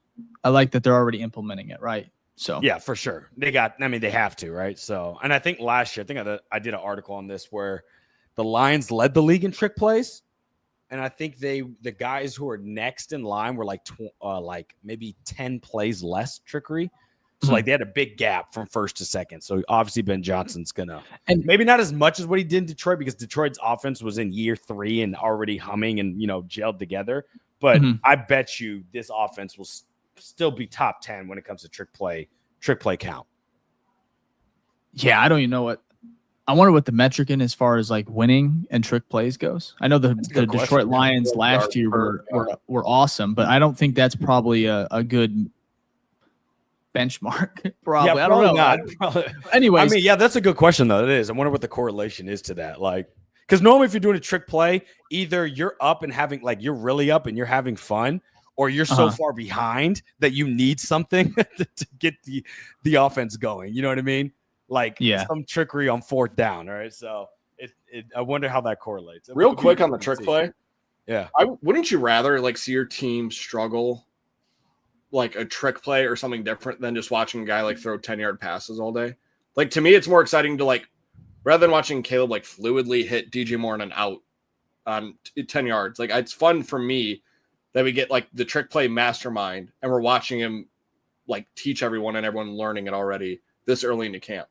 like that they're already implementing it, right? So yeah, for sure. They have to, right? So, and I think last year, I did an article on this where the Lions led the league in trick plays. And I think the guys who are next in line were maybe 10 plays less trickery. So they had a big gap from first to second. So obviously Ben Johnson's and maybe not as much as what he did in Detroit, because Detroit's offense was in year 3 and already humming and gelled together. But I bet you this offense will still be top 10 when it comes to trick play count. Yeah, I don't even know I wonder what the metric in as far as like winning and trick plays goes. I know the good Detroit question. Lions last year were awesome, but I don't think that's probably a good benchmark. Probably. Yeah, I don't know. not. Anyways, I mean, yeah, that's a good question though. It is. I wonder what the correlation is to that. Like, because normally if you're doing a trick play, either you're up and having like you're really up and you're having fun, or you're so far behind that you need something to get the offense going. You know what I mean? Like some trickery on fourth down. All right. So I wonder how that correlates. Real quick on the trick play. Yeah. Wouldn't you rather like see your team struggle like a trick play or something different than just watching a guy like throw 10-yard passes all day? Like to me, it's more exciting to like rather than watching Caleb like fluidly hit DJ Moore on an out on 10 yards. Like it's fun for me that we get like the trick play mastermind and we're watching him like teach everyone and everyone learning it already this early into camp.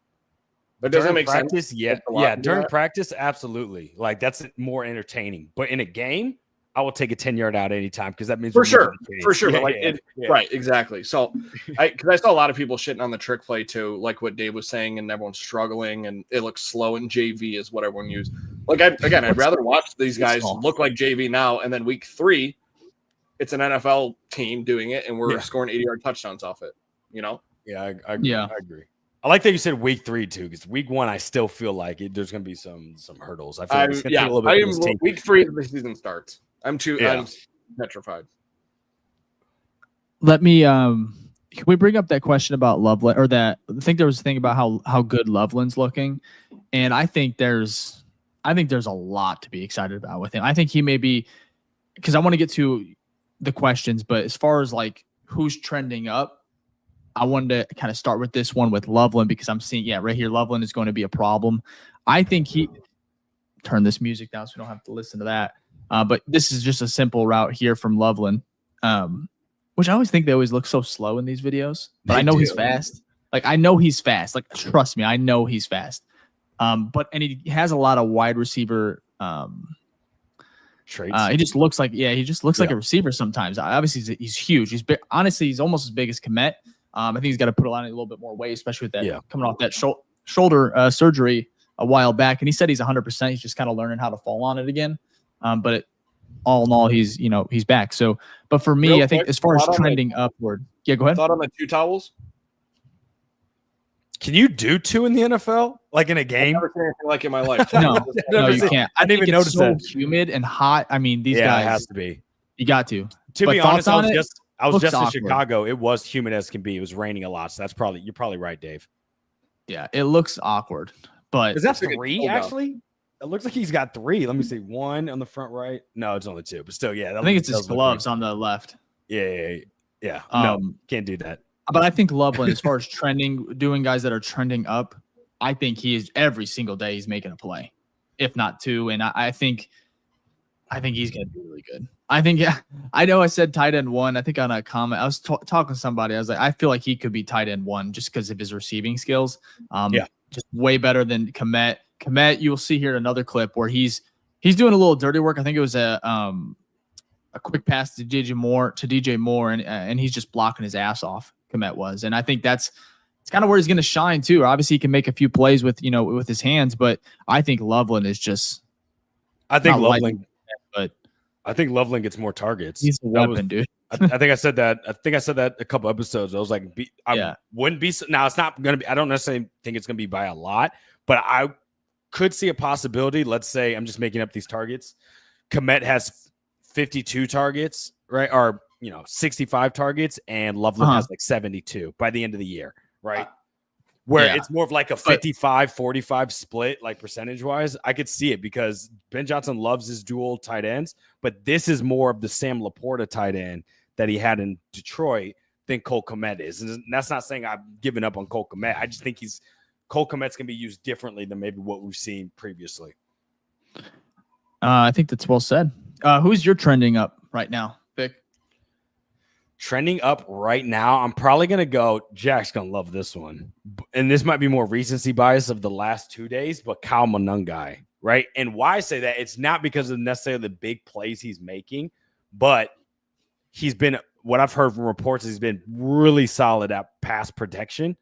But doesn't it make practice, sense? Yeah. During practice, absolutely. Like that's more entertaining. But in a game, I will take a 10-yard out anytime because that means for sure. Yeah, like right, exactly. So because I saw a lot of people shitting on the trick play too, like what Dave was saying, and everyone's struggling and it looks slow in JV is what everyone used. Like I'd rather watch these guys look like JV now, and then week 3, it's an NFL team doing it, and we're scoring 80-yard touchdowns off it. You know? Yeah, I agree. I like that you said week 3 too, because week 1 I still feel like there's going to be some hurdles. I feel like it's going to take a little bit. Week 3 the season starts. I'm petrified. Let me can we bring up that question about Loveland, or that I think there was a thing about how good Loveland's looking, and I think there's a lot to be excited about with him. I think he may be, because I want to get to the questions, but as far as like who's trending up, I wanted to kind of start with this one with Loveland, because I'm seeing right here Loveland is going to be a problem. I think turn this music down so we don't have to listen to that. But this is just a simple route here from Loveland, which I always think they always look so slow in these videos. But I know he's fast. Like, I know he's fast. Like, trust me, I know he's fast. And he has a lot of wide receiver traits. He just looks like like a receiver sometimes. Obviously, he's huge. He's big. Honestly, he's almost as big as Komet. I think he's got to put on a little bit more weight, especially with that coming off that shoulder surgery a while back. And he said he's 100%. He's just kind of learning how to fall on it again. But all in all, he's back. So, but for me, I think as far as trending upward, go ahead. Thought on the 2 towels. Can you do 2 in the NFL, like in a game? I've never seen anything like in my life. No, you can't. I didn't even notice that. Humid and hot. I mean, these guys. It has to be. You got to. To be honest, I was just awkward. in Chicago. It was humid as can be. It was raining a lot, so you're probably right, Dave. Yeah, it looks awkward. But is that 3 actually? It looks like he's got 3. Let me see. 1 on the front right. No, it's only 2, but still, I think it's his gloves on the left. Yeah. No, can't do that. But I think Loveland, as far as doing guys that are trending up, I think he is every single day he's making a play, if not 2. And I think he's going to be really good. I know I said tight end 1. I think on a comment, I was talking to somebody. I was like, I feel like he could be tight end 1 just because of his receiving skills. Just way better than Komet. Komet, you'll see here another clip where he's doing a little dirty work. I think it was a quick pass to DJ Moore, and he's just blocking his ass off. Komet was, and I think it's kind of where he's going to shine too. Obviously, he can make a few plays with his hands, but I think Loveland is just. I think Loveland gets more targets. He's a weapon, dude. I think I said that. A couple episodes. I was like, wouldn't be. Now it's not going to be. I don't necessarily think it's going to be by a lot, but I could see a possibility. Let's say I'm just making up these targets. Komet has 52 targets, right? Or 65 targets, and Loveland has like 72 by the end of the year, right? Where it's more of like a 55-45 split, like percentage-wise. I could see it because Ben Johnson loves his dual tight ends, but this is more of the Sam Laporta tight end that he had in Detroit than Cole Komet is. And that's not saying I've given up on Cole Komet. I just think Cole Komet's going to be used differently than maybe what we've seen previously. I think that's well said. Who's your trending up right now, Vic? Trending up right now, I'm probably going to go, Jack's going to love this one. And this might be more recency bias of the last 2 days, but Kyle Monungai, right? And why I say that, it's not because of necessarily the big plays he's making, but he's been, what I've heard from reports, he's been really solid at pass protection.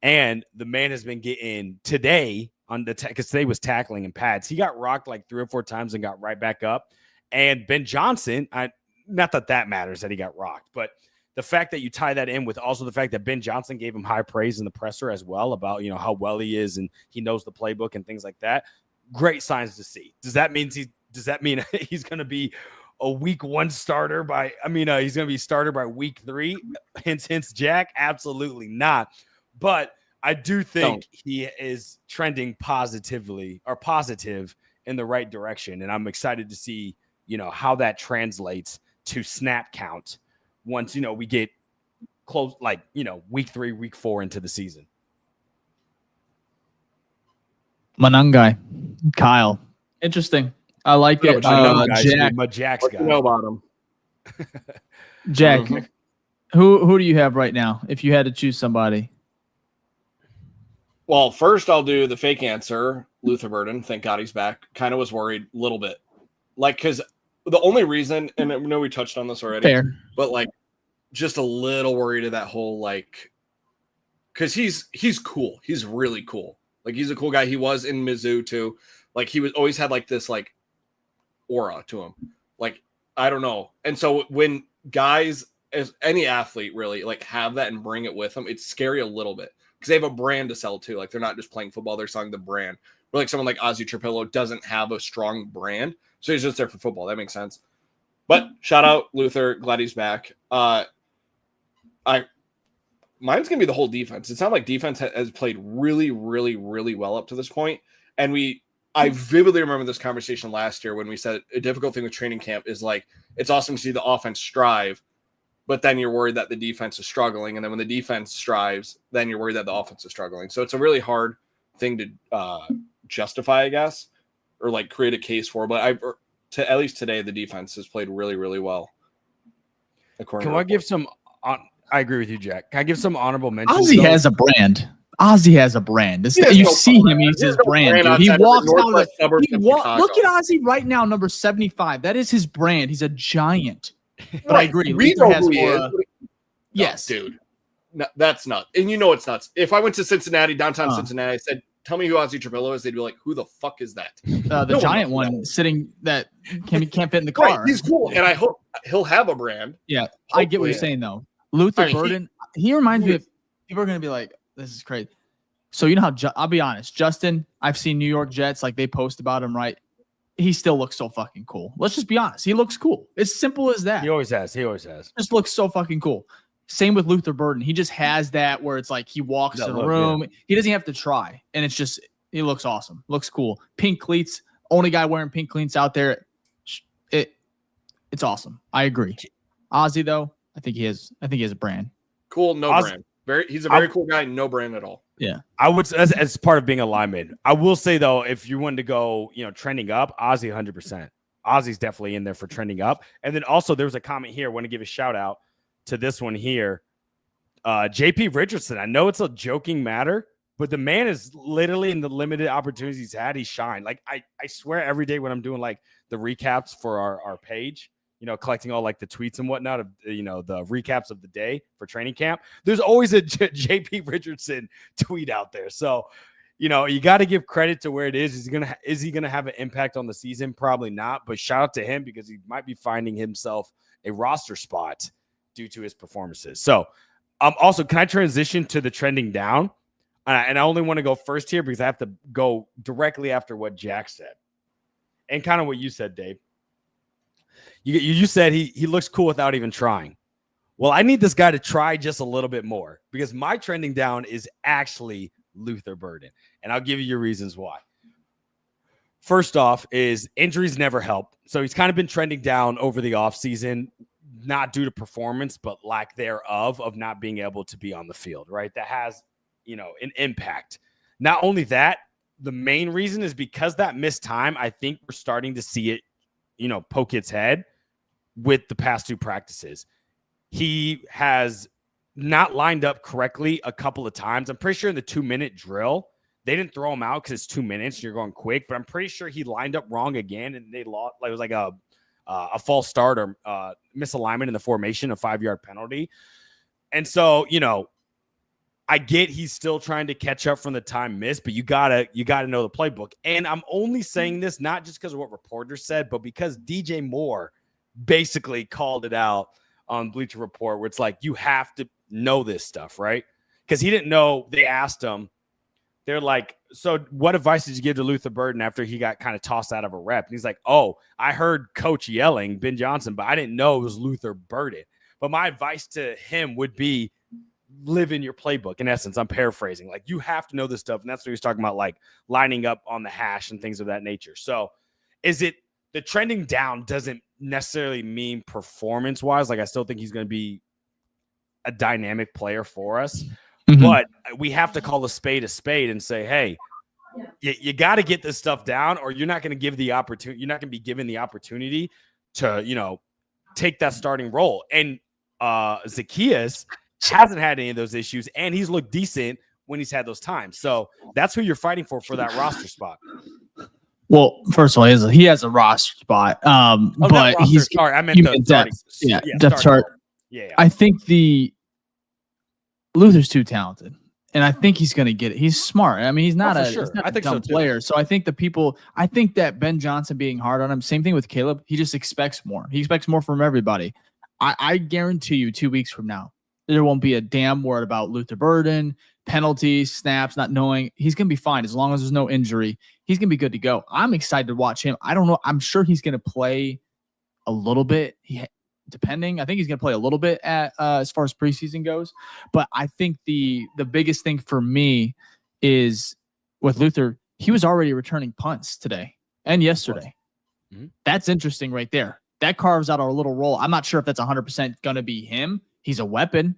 And the man has been getting, today on the because today was tackling and pads. He got rocked like 3 or 4 times and got right back up. And Ben Johnson, not that matters that he got rocked, but the fact that you tie that in with also the fact that Ben Johnson gave him high praise in the presser as well about, how well he is and he knows the playbook and things like that. Great signs to see. Does that mean he's going to be a week 1 starter he's going to be starter by week 3? Hence, Jack? Absolutely not. But I do think he is trending positive in the right direction. And I'm excited to see, how that translates to snap count once, we get close, week 3, week 4 into the season. Manangai, Kyle. Interesting. I like it. Jack. Jack's what guy. You know about him? Jack, who do you have right now if you had to choose somebody? Well, first I'll do the fake answer, Luther Burden. Thank God he's back. Kind of was worried a little bit. Because the only reason, and I know we touched on this already, Fair. but just a little worried of that whole because he's cool. He's really cool. He's a cool guy. He was in Mizzou too. He was always had this aura to him. I don't know. And so when guys, as any athlete really, have that and bring it with them, it's scary a little bit because they have a brand to sell too. They're not just playing football, they're selling the brand. But someone like Ozzy Trapillo doesn't have a strong brand. So he's just there for football. That makes sense. But shout out Luther. Glad he's back. Mine's going to be the whole defense. It's not like defense has played really, really, really well up to this point. And I vividly remember this conversation last year when we said a difficult thing with training camp is it's awesome to see the offense strive, but then you're worried that the defense is struggling. And then when the defense strives, then you're worried that the offense is struggling. So it's a really hard thing to justify, I guess, or create a case for. But at least today, the defense has played really, really well. Can I give some? I agree with you, Jack. Can I give some honorable mentions? Ozzy has a brand. You see him, he's his brand. Dude. He walks out of look at Ozzy right now, number 75. That is his brand. He's a giant. But I agree. We know who he is. Yes, dude. No, that's nuts. And it's nuts. If I went to Cincinnati, downtown Cincinnati, I said, tell me who Ozzy Trapillo is, they'd be like, who the fuck is that? The giant one sitting that can't fit in the car. Right, he's cool. And I hope he'll have a brand. Yeah, I get what you're saying, though. Luther Burden, he reminds me of people are going to be like, this is crazy. So you know how I'll be honest, Justin, I've seen New York Jets, they post about him, right? He still looks so fucking cool. Let's just be honest. He looks cool. It's simple as that. He always has. Just looks so fucking cool. Same with Luther Burden. He just has that where it's he walks in a room. Yeah. He doesn't have to try. And it's just, he looks awesome. Looks cool. Pink cleats. Only guy wearing pink cleats out there. It's awesome. I agree. Ozzy, though, I think he has a brand. Cool. No brand. He's a very cool guy. No brand at all. Yeah. I would, as part of being a lineman, I will say, though, if you wanted to go, trending up, Ozzy 100%. Ozzy's definitely in there for trending up. And then also there was a comment here. I want to give a shout out to this one here. JP Richardson. I know it's a joking matter, but the man is literally in the limited opportunities he's had, he's shined. I swear every day when I'm doing the recaps for our page, collecting all the tweets and whatnot of, the recaps of the day for training camp, there's always a JP Richardson tweet out there. So, you got to give credit to where it is. Is he going to have an impact on the season? Probably not, but shout out to him because he might be finding himself a roster spot due to his performances. So, also, can I transition to the trending down? And I only want to go first here because I have to go directly after what Jack said and kind of what you said, Dave. You said he looks cool without even trying. Well, I need this guy to try just a little bit more because my trending down is actually Luther Burden. And I'll give you your reasons why. First off is injuries never help. So he's kind of been trending down over the offseason, not due to performance, but lack thereof of not being able to be on the field, right? That has, an impact. Not only that, the main reason is because that missed time, I think we're starting to see it, poke its head with the past 2 practices. He has not lined up correctly a couple of times. I'm pretty sure in the 2-minute drill, they didn't throw him out because it's 2 minutes and you're going quick, but I'm pretty sure he lined up wrong again and they lost. It was a false start or misalignment in the formation, a 5-yard penalty. And so, I get he's still trying to catch up from the time missed, but you gotta know the playbook. And I'm only saying this not just because of what reporters said, but because DJ Moore basically called it out on Bleacher Report, where it's like, you have to know this stuff, right? Because he didn't know. They asked him, they're like, so what advice did you give to Luther Burden after he got kind of tossed out of a rep? And he's like, oh, I heard coach yelling, Ben Johnson, but I didn't know it was Luther Burden. But my advice to him would be, live in your playbook. In essence, I'm paraphrasing. Like, you have to know this stuff. And that's what he was talking about, like lining up on the hash and things of that nature. So is it the trending down doesn't necessarily mean performance wise? Like, I still think he's going to be a dynamic player for us, but we have to call a spade and say, hey, you got to get this stuff down, or you're not going to give the opportunity. You're not going to be given the opportunity to, take that starting role. And Zacchaeus hasn't had any of those issues, and he's looked decent when he's had those times. So that's who you're fighting for that roster spot. Well, first of all, he has a roster spot. But he's sorry, I meant the depth. Depth chart. Yeah. I think Luther's too talented, and I think he's going to get it. He's smart. I mean, he's not a dumb player. So I think I think that Ben Johnson being hard on him, same thing with Caleb. He just expects more. He expects more from everybody. I guarantee you 2 weeks from now, there won't be a damn word about Luther Burden, penalties, snaps, not knowing. He's going to be fine as long as there's no injury. He's going to be good to go. I'm excited to watch him. I don't know. I'm sure he's going to play a little bit. Depending, I think he's going to play a little bit at as far as preseason goes. But I think the biggest thing for me is with Luther, he was already returning punts today and yesterday. Mm-hmm. That's interesting right there. That carves out our little role. I'm not sure if that's 100% going to be him. He's a weapon.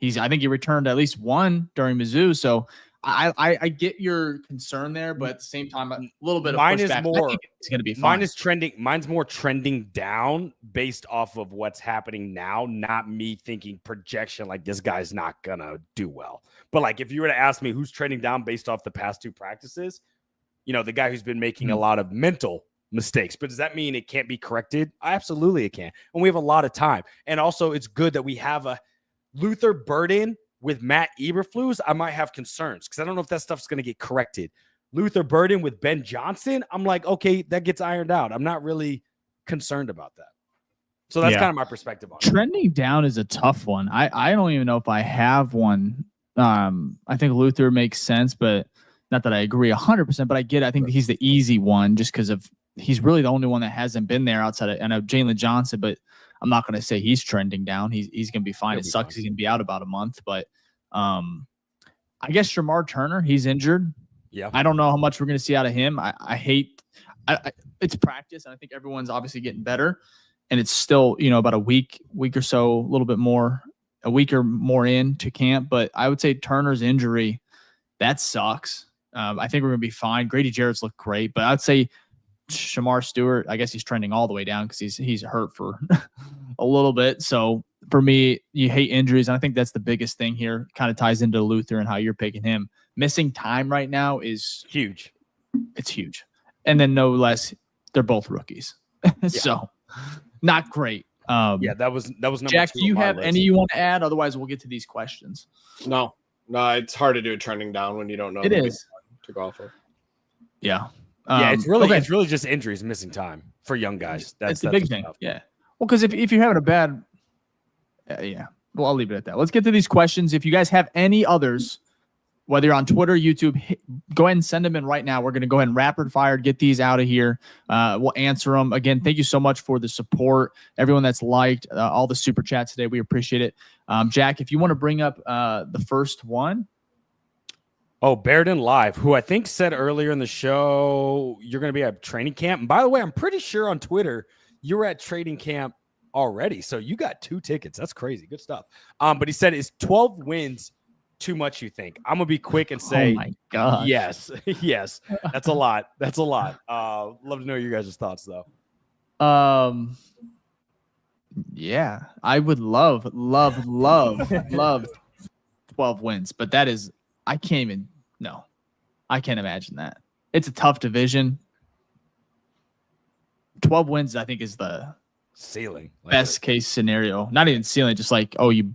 I think he returned at least one during Mizzou. So I get your concern there, but at the same time, a little bit of pushback. It's going to be fine. Mine is trending. Mine's more trending down based off of what's happening now, not me thinking projection like this guy's not going to do well. But like, if you were to ask me who's trending down based off the past 2 practices, the guy who's been making a lot of mental mistakes. But does that mean it can't be corrected? Absolutely it can. And we have a lot of time. And also it's good that we have a Luther Burden with Matt Eberflus. I might have concerns because I don't know if that stuff's going to get corrected. Luther Burden with Ben Johnson, I'm like, okay, that gets ironed out. I'm not really concerned about that. So that's kind of my perspective on it. Trending down is a tough one. I don't even know if I have one. I think Luther makes sense, but not that I agree 100%, but I get it. I think he's the easy one just because he's really the only one that hasn't been there outside of, I know Jalen Johnson, but I'm not going to say he's trending down. He's going to be fine. It sucks. He's going to be out about a month, but I guess Shamar Turner, he's injured. Yeah. I don't know how much we're going to see out of him. I hate it's practice, and I think everyone's obviously getting better, and it's still, about a week or so, a little bit more, a week or more into camp. But I would say Turner's injury, that sucks. I think we're going to be fine. Grady Jarrett's looked great, but I'd say Shamar Stewart, I guess he's trending all the way down because he's hurt for a little bit. So for me, you hate injuries, and I think that's the biggest thing here. Kind of ties into Luther and how you're picking him. Missing time right now is huge. It's huge. And then no less, they're both rookies. So not great. That was number Jack, 2 do you on my have list. any you want to add? Otherwise, we'll get to these questions. No, it's hard to do a trending down when you don't know. It is to go off of. Yeah. It's really just injuries, missing time for young guys. That's the big thing. Tough. Yeah. Well, because if you're having a bad, well, I'll leave it at that. Let's get to these questions. If you guys have any others, whether you're on Twitter, YouTube, go ahead and send them in right now. We're going to go ahead and rapid fire, get these out of here. We'll answer them. Again, thank you so much for the support. Everyone that's liked all the super chats today. We appreciate it. Jack, if you want to bring up the first one. Oh, Bairden Live, who I think said earlier in the show, you're going to be at training camp. And by the way, I'm pretty sure on Twitter, you were at training camp already. So you got 2 tickets. That's crazy. Good stuff. But he said, is 12 wins too much, you think? I'm going to be quick and say, oh my God. Yes. Yes. That's a lot. That's a lot. Love to know your guys' thoughts, though. Yeah, I would love 12 wins, but that is, I can't imagine that. It's a tough division. 12 wins, I think, is the ceiling, best case scenario. Not even ceiling, just like, you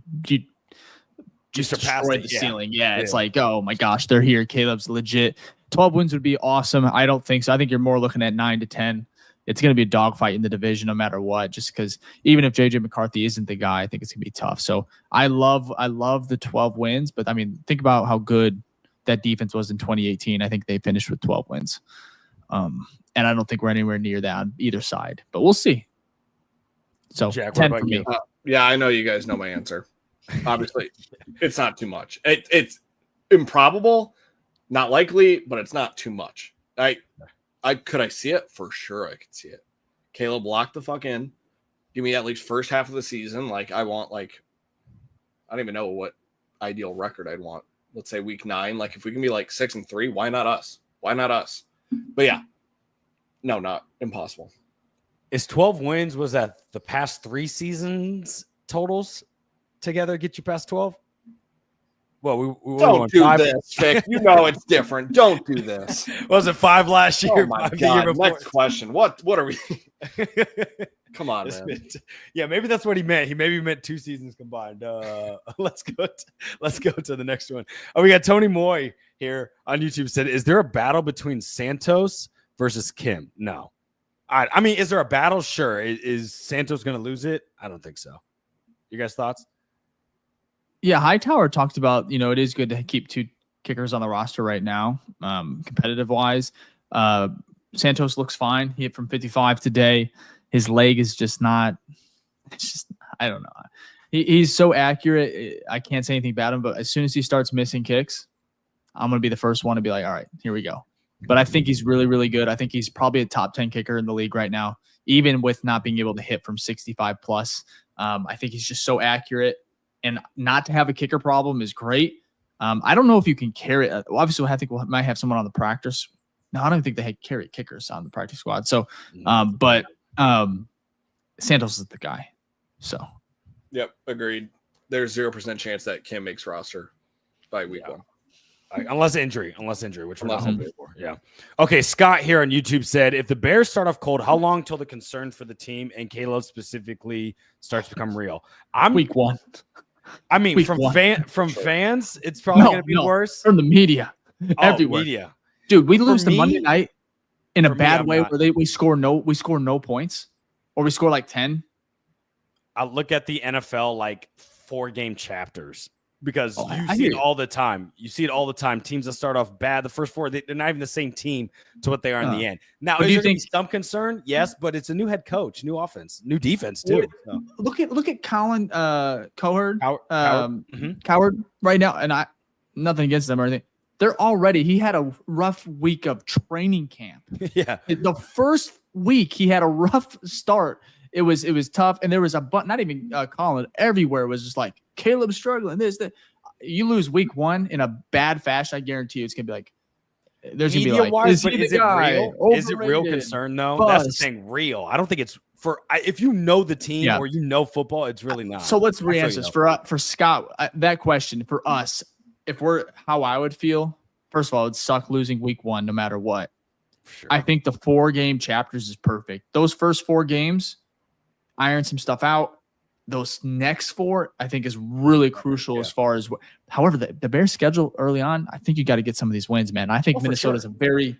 just surpassed destroyed it, the yeah. ceiling. Yeah, it's Yeah. like, oh my gosh, they're here. Caleb's legit. 12 wins would be awesome. I don't think so. I think you're more looking at 9 to 10. It's going to be a dogfight in the division no matter what, just because even if JJ McCarthy isn't the guy, I think it's going to be tough. So I love the 12 wins, but I mean, think about how good that defense was in 2018. I think they finished with 12 wins. And I don't think we're anywhere near that on either side, but we'll see. So Jack, what 10 about for me. you? Yeah, I know you guys know my answer. Obviously, it's not too much. It's improbable, not likely, but it's not too much. Could I see it? For sure, I could see it. Caleb, lock the fuck in. Give me at least first half of the season. Like I want, I don't even know what ideal record I'd want. Let's say week 9. Like if we can be 6-3, why not us? Why not us? But yeah, no, not impossible. Is 12 wins, was that the past 3 seasons totals together get you past 12? Well, we Don't do 5. this, Vic. You know it's different. Don't do this. Was it 5 last year? Oh my 5 the year God. before? Next question. What are we? Come on, man. Yeah, maybe that's what he meant. He maybe meant 2 seasons combined. Let's go to the next one. Oh, we got Tony Moy here on YouTube said, is there a battle between Santos versus Kim? No. I mean, is there a battle? Sure. Is Santos going to lose it? I don't think so. You guys' thoughts? Yeah, Hightower talked about, it is good to keep 2 kickers on the roster right now, competitive wise. Santos looks fine. He hit from 55 today. His leg is just not, I don't know. He's so accurate. I can't say anything about him, but as soon as he starts missing kicks, I'm going to be the first one to be like, all right, here we go. But I think he's really, really good. I think he's probably a top 10 kicker in the league right now, even with not being able to hit from 65 plus. I think he's just so accurate, and not to have a kicker problem is great. I don't know if you can carry. Obviously, I think we might have someone on the practice. No, I don't think they carry kickers on the practice squad. So, but Santos is the guy. So, yep, agreed. There's 0% chance that Kim makes roster by week 1. Unless injury, which we're not hoping for. Yeah. Okay. Scott here on YouTube said, if the Bears start off cold, how long till the concern for the team and Caleb specifically starts to become real? Week 1. I mean, Week from 1. fans, it's probably going to be worse. From the media, everywhere. Media. Dude, we lose the Monday night in a bad way where we score no points, or we score 10. I look at the NFL 4-game chapters. Because you I see it all the time. You see it all the time. Teams that start off bad, the first 4, they're not even the same team to what they are in the end. Now, is there going to be some concern? Yes, but it's a new head coach, new offense, new defense too. So. Look at Colin Cowherd, Cowherd right now, and nothing against them or anything. They're already. He had a rough week of training camp. Yeah, the first week he had a rough start. It was tough, and there was not even Colin. Everywhere was just Caleb's struggling. That. You lose week 1 in a bad fashion, I guarantee you it's gonna be there's gonna be is it real? Is it real concern though? That's the thing. Real. I don't think it's for if you know the team or football, it's really not. So let's re-answer this for Scott. That question for us, if we're how I would feel. First of all, it'd suck losing week 1 no matter what. Sure. I think the 4-game chapters is perfect. Those first 4 games, iron some stuff out. Those next 4, I think, is really crucial as far as. However, the Bears' schedule early on, I think you got to get some of these wins, man. I think Minnesota's a very.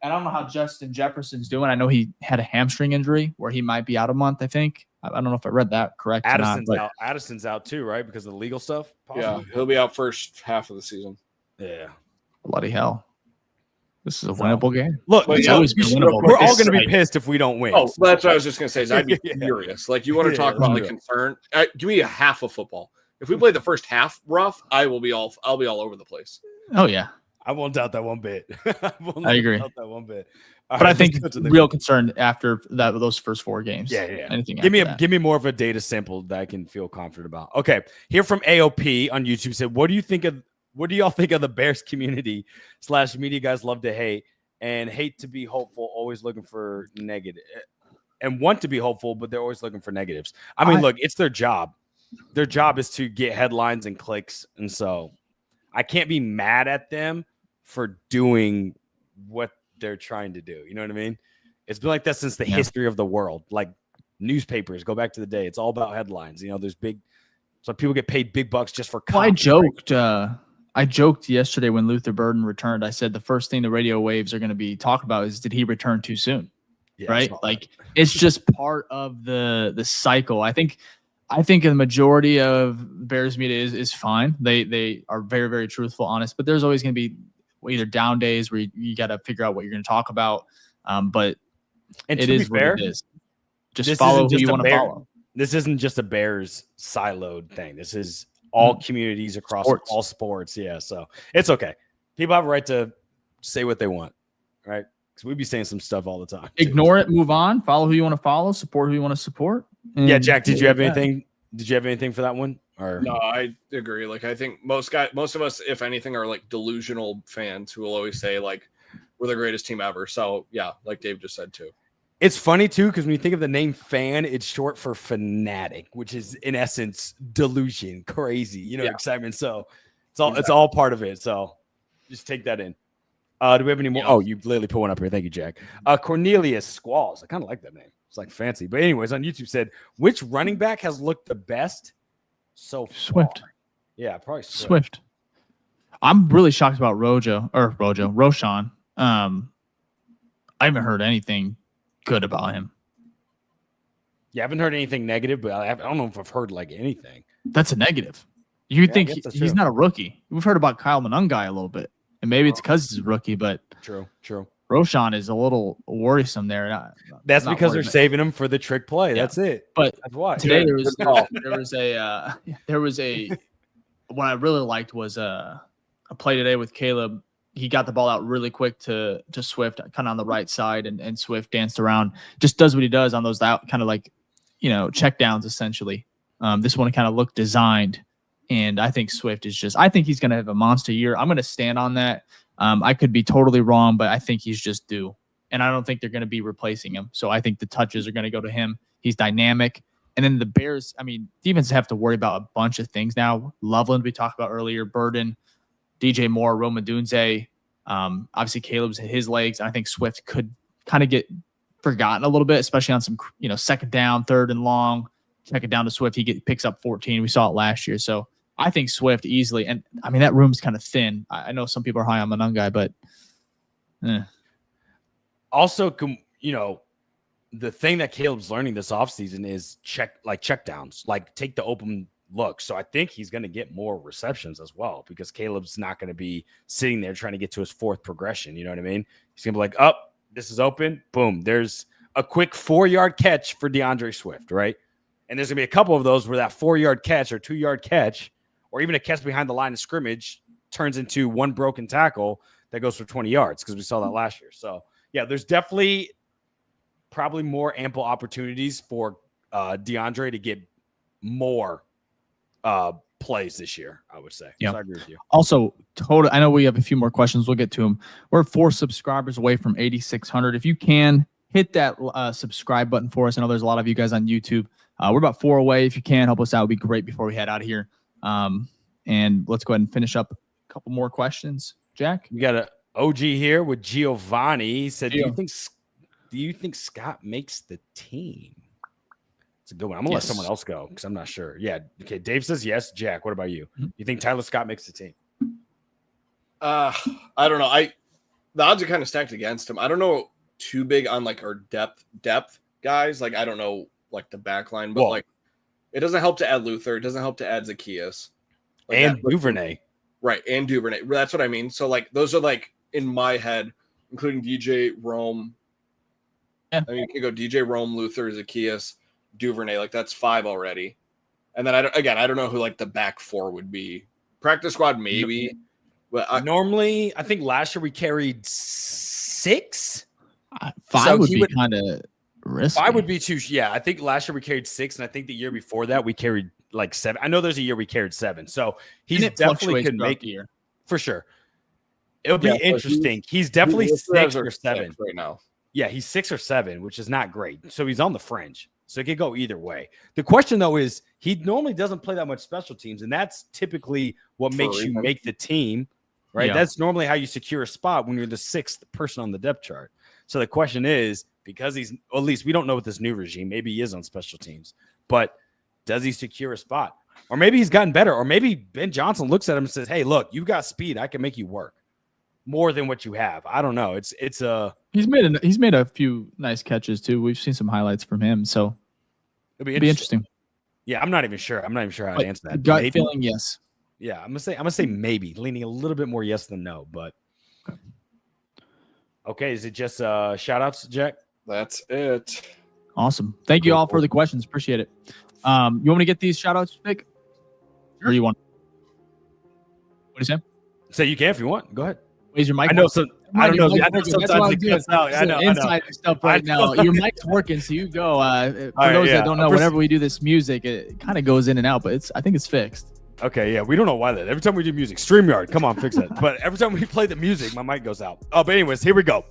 I don't know how Justin Jefferson's doing. I know he had a hamstring injury where he might be out a month. I think. I don't know if I read that correct. Addison's out too, right? Because of the legal stuff. Possibly. Yeah, he'll be out first half of the season. Yeah. Bloody hell. This is a winnable game. Look, it's always been winnable. We're all going to be pissed if we don't win. Oh, that's what I was just going to say. Is I'd be furious. You want to talk about concern? Give me a half of football. If we play the first half rough, I'll be all over the place. Oh yeah, I won't doubt that one bit. I agree. Doubt that one bit. But I think real concern after those first 4 games. Yeah. Anything? Give me more of a data sample that I can feel confident about. Okay, here from AOP on YouTube said, what do y'all think of the Bears community / media guys love to hate and hate to be hopeful, always looking for negative and want to be hopeful, but they're always looking for negatives. I mean, look, it's their job. Their job is to get headlines and clicks. And so I can't be mad at them for doing what they're trying to do. You know what I mean? It's been like that since the history of the world. Newspapers, go back to the day. It's all about headlines. There's big So people get paid big bucks just for. Well, I joked yesterday when Luther Burden returned. I said the first thing the radio waves are going to be talking about is, did he return too soon? Yeah, right? Like it's just part of the cycle. I think the majority of Bears media is fine. They are very, very truthful, honest, but there's always going to be either down days where you got to figure out what you're going to talk about. But it is what it is. Just follow who you want to follow. This isn't just a Bears siloed thing. This is all communities across all sports. Yeah. So it's okay. People have a right to say what they want, right? Because we'd be saying some stuff all the time. Ignore it, move on, follow who you want to follow, support who you want to support. Yeah, Jack, did you have anything? Did you have anything for that one? Or no, I agree. Like I think most of us, if anything, are like delusional fans who will always say like we're the greatest team ever. So yeah, like Dave just said too. It's funny too, because when you think of the name fan, it's short for fanatic, which is in essence delusion, crazy, excitement. So it's all part of it. So just take that in. Do we have any more? Oh, you literally put one up here. Thank you, Jack. Cornelius Squalls. I kind of like that name. It's like fancy. But anyways, on YouTube said, which running back has looked the best so far? Swift. Yeah, probably Swift. I'm really shocked about Roshan. I haven't heard anything good about him. Yeah, I haven't heard anything negative, but I don't know if I've heard like anything. That's a negative. You think he's not a rookie. We've heard about Kyle Monangai a little bit, and maybe it's because he's a rookie, but true. Roshan is a little worrisome there. That's because they're saving him for the trick play. Yeah. That's it. But that's why. Today there was a what I really liked was a play today with Caleb. He got the ball out really quick to Swift, kind of on the right side, and Swift danced around, just does what he does on those out kind of like, check downs essentially. This one kind of looked designed, and I think Swift is I think he's going to have a monster year. I'm going to stand on that. I could be totally wrong, but I think he's just due, and I don't think they're going to be replacing him. So I think the touches are going to go to him. He's dynamic. And then the Bears, defense have to worry about a bunch of things now. Loveland, we talked about earlier, Burden, DJ Moore, Roma Dunze. Obviously, Caleb's hit his legs. And I think Swift could kind of get forgotten a little bit, especially on some, second down, third and long. Check it down to Swift. He picks up 14. We saw it last year. So I think Swift easily. And, that room's kind of thin. I know some people are high on Monangai, but. Also, the thing that Caleb's learning this offseason is check downs, like take the open look. So I think he's going to get more receptions as well, because Caleb's not going to be sitting there trying to get to his fourth progression. You know what I mean? He's going to be like, this is open. Boom. There's a quick 4-yard catch for DeAndre Swift, right? And there's going to be a couple of those where that 4-yard catch or 2-yard catch, or even a catch behind the line of scrimmage, turns into one broken tackle that goes for 20 yards, because we saw that last year. So yeah, there's definitely probably more ample opportunities for DeAndre to get more plays this year, I would say. Yeah, so I agree with you. Also, I know we have a few more questions. We'll get to them. We're 4 subscribers away from 8,600. If you can, hit that subscribe button for us. I know there's a lot of you guys on YouTube. We're about 4 away. If you can, help us out. It would be great before we head out of here. And let's go ahead and finish up a couple more questions. Jack? We got an OG here with Giovanni. He said, do you think Scott makes the team? It's a good one. I'm going to let someone else go because I'm not sure. Yeah. Okay. Dave says yes. Jack, what about you? You think Tyler Scott makes the team? I don't know. The odds are kind of stacked against him. I don't know too big on like our depth guys. Like, I don't know like the back line, but like it doesn't help to add Luther. It doesn't help to add Zacchaeus. Like and Duvernay. Right. And Duvernay. That's what I mean. So like those are like in my head, including DJ Rome. Yeah. You can go DJ Rome, Luther, Zacchaeus, Duvernay. Like that's 5 already. And then I don't know who like the back 4 would be. Practice squad maybe. But normally, I think last year we carried 6. 5 would be kind of risky. 5 would be too. Yeah, I think last year we carried 6, and I think the year before that we carried like 7. I know there's a year we carried 7. So he's definitely could make the year for sure. It'll be interesting. He's definitely 6 or 7 right now. Yeah, he's 6 or 7, which is not great. So he's on the fringe. So it could go either way. The question, though, is he normally doesn't play that much special teams, and that's typically what makes you make the team, right? Yeah. That's normally how you secure a spot when you're the 6th person on the depth chart. So the question is, because he's at least we don't know with this new regime, maybe he is on special teams, but does he secure a spot? Or maybe he's gotten better. Or maybe Ben Johnson looks at him and says, hey, look, you've got speed. I can make you work more than what you have. I don't know. He's made a few nice catches too. We've seen some highlights from him, so it'll be interesting. Yeah, I'm not even sure. I'm not even sure how to answer that. Gut feeling, yes. Yeah, I'm gonna say maybe, leaning a little bit more yes than no. But okay, is it just shout outs, Jack? That's it. Awesome. Thank you all for the questions. Appreciate it. You want me to get these shout outs, Vic? Or you want? What do you say? Say you can if you want. Go ahead. Raise your mic. I know. So I don't know. I know That's sometimes it cuts out. I know. Inside stuff right now. Your mic's working, so you go. For those that don't know, whenever we do this music, it kind of goes in and out, but I think it's fixed. Okay, yeah, we don't know why that. Every time we do music, StreamYard, come on, fix it. But every time we play the music, my mic goes out. Oh, but anyways, here we go.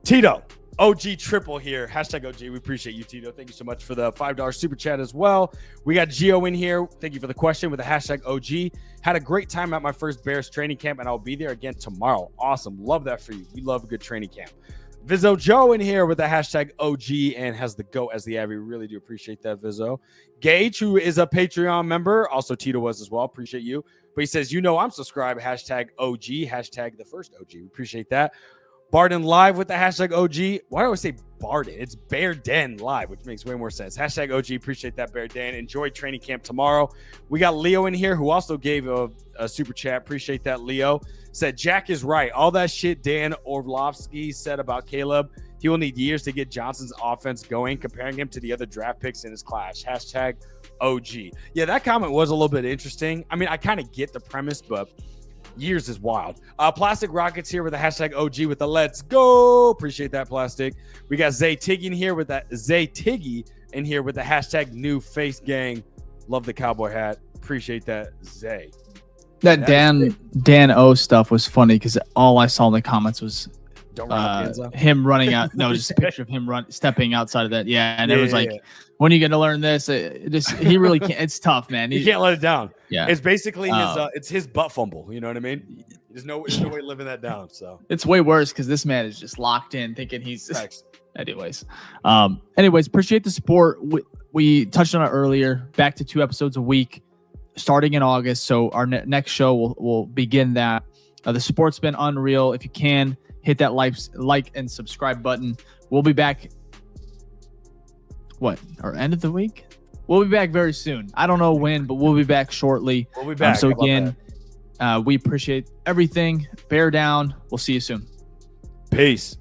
Tito, OG Triple here. Hashtag OG. We appreciate you, Tito. Thank you so much for the $5 super chat as well. We got Gio in here. Thank you for the question with the hashtag OG. Had a great time at my first Bears training camp, and I'll be there again tomorrow. Awesome. Love that for you. We love a good training camp. Vizzo Joe in here with the hashtag OG and has the GOAT as the Abby. Really do appreciate that, Vizzo. Gage, who is a Patreon member, also Tito was as well. Appreciate you. But he says, I'm subscribed. Hashtag OG. Hashtag the first OG. We appreciate that. Barden Live with the hashtag OG. Why do I always say Barden? It's Bear Den Live, which makes way more sense. Hashtag OG. Appreciate that, Bear Den. Enjoy training camp tomorrow. We got Leo in here who also gave a super chat. Appreciate that, Leo. Said, Jack is right. All that shit Dan Orlovsky said about Caleb, he will need years to get Johnson's offense going, comparing him to the other draft picks in his class. Hashtag OG. Yeah, that comment was a little bit interesting. I mean, I kind of get the premise, but years is wild. Plastic Rockets here with the hashtag OG with the let's go. Appreciate that, Plastic. We got Zay Tiggy in here with the hashtag new face gang. Love the cowboy hat. Appreciate that, Zay. That Dan O stuff was funny because all I saw in the comments was him running out. No, just a picture of him stepping outside of that. Yeah, and it was like, when are you going to learn this? He really can't. It's tough, man. He can't let it down. Yeah, it's basically his butt fumble. You know what I mean? There's no way living that down. So it's way worse because this man is just locked in, thinking he's. Anyways, appreciate the support. We touched on it earlier. Back to 2 episodes a week, starting in August. So our next show will begin that. The support's been unreal. If you can hit that like and subscribe button. We'll be back. Our end of the week? We'll be back very soon. I don't know when, but we'll be back shortly. We'll be back. So again, we appreciate everything. Bear down. We'll see you soon. Peace.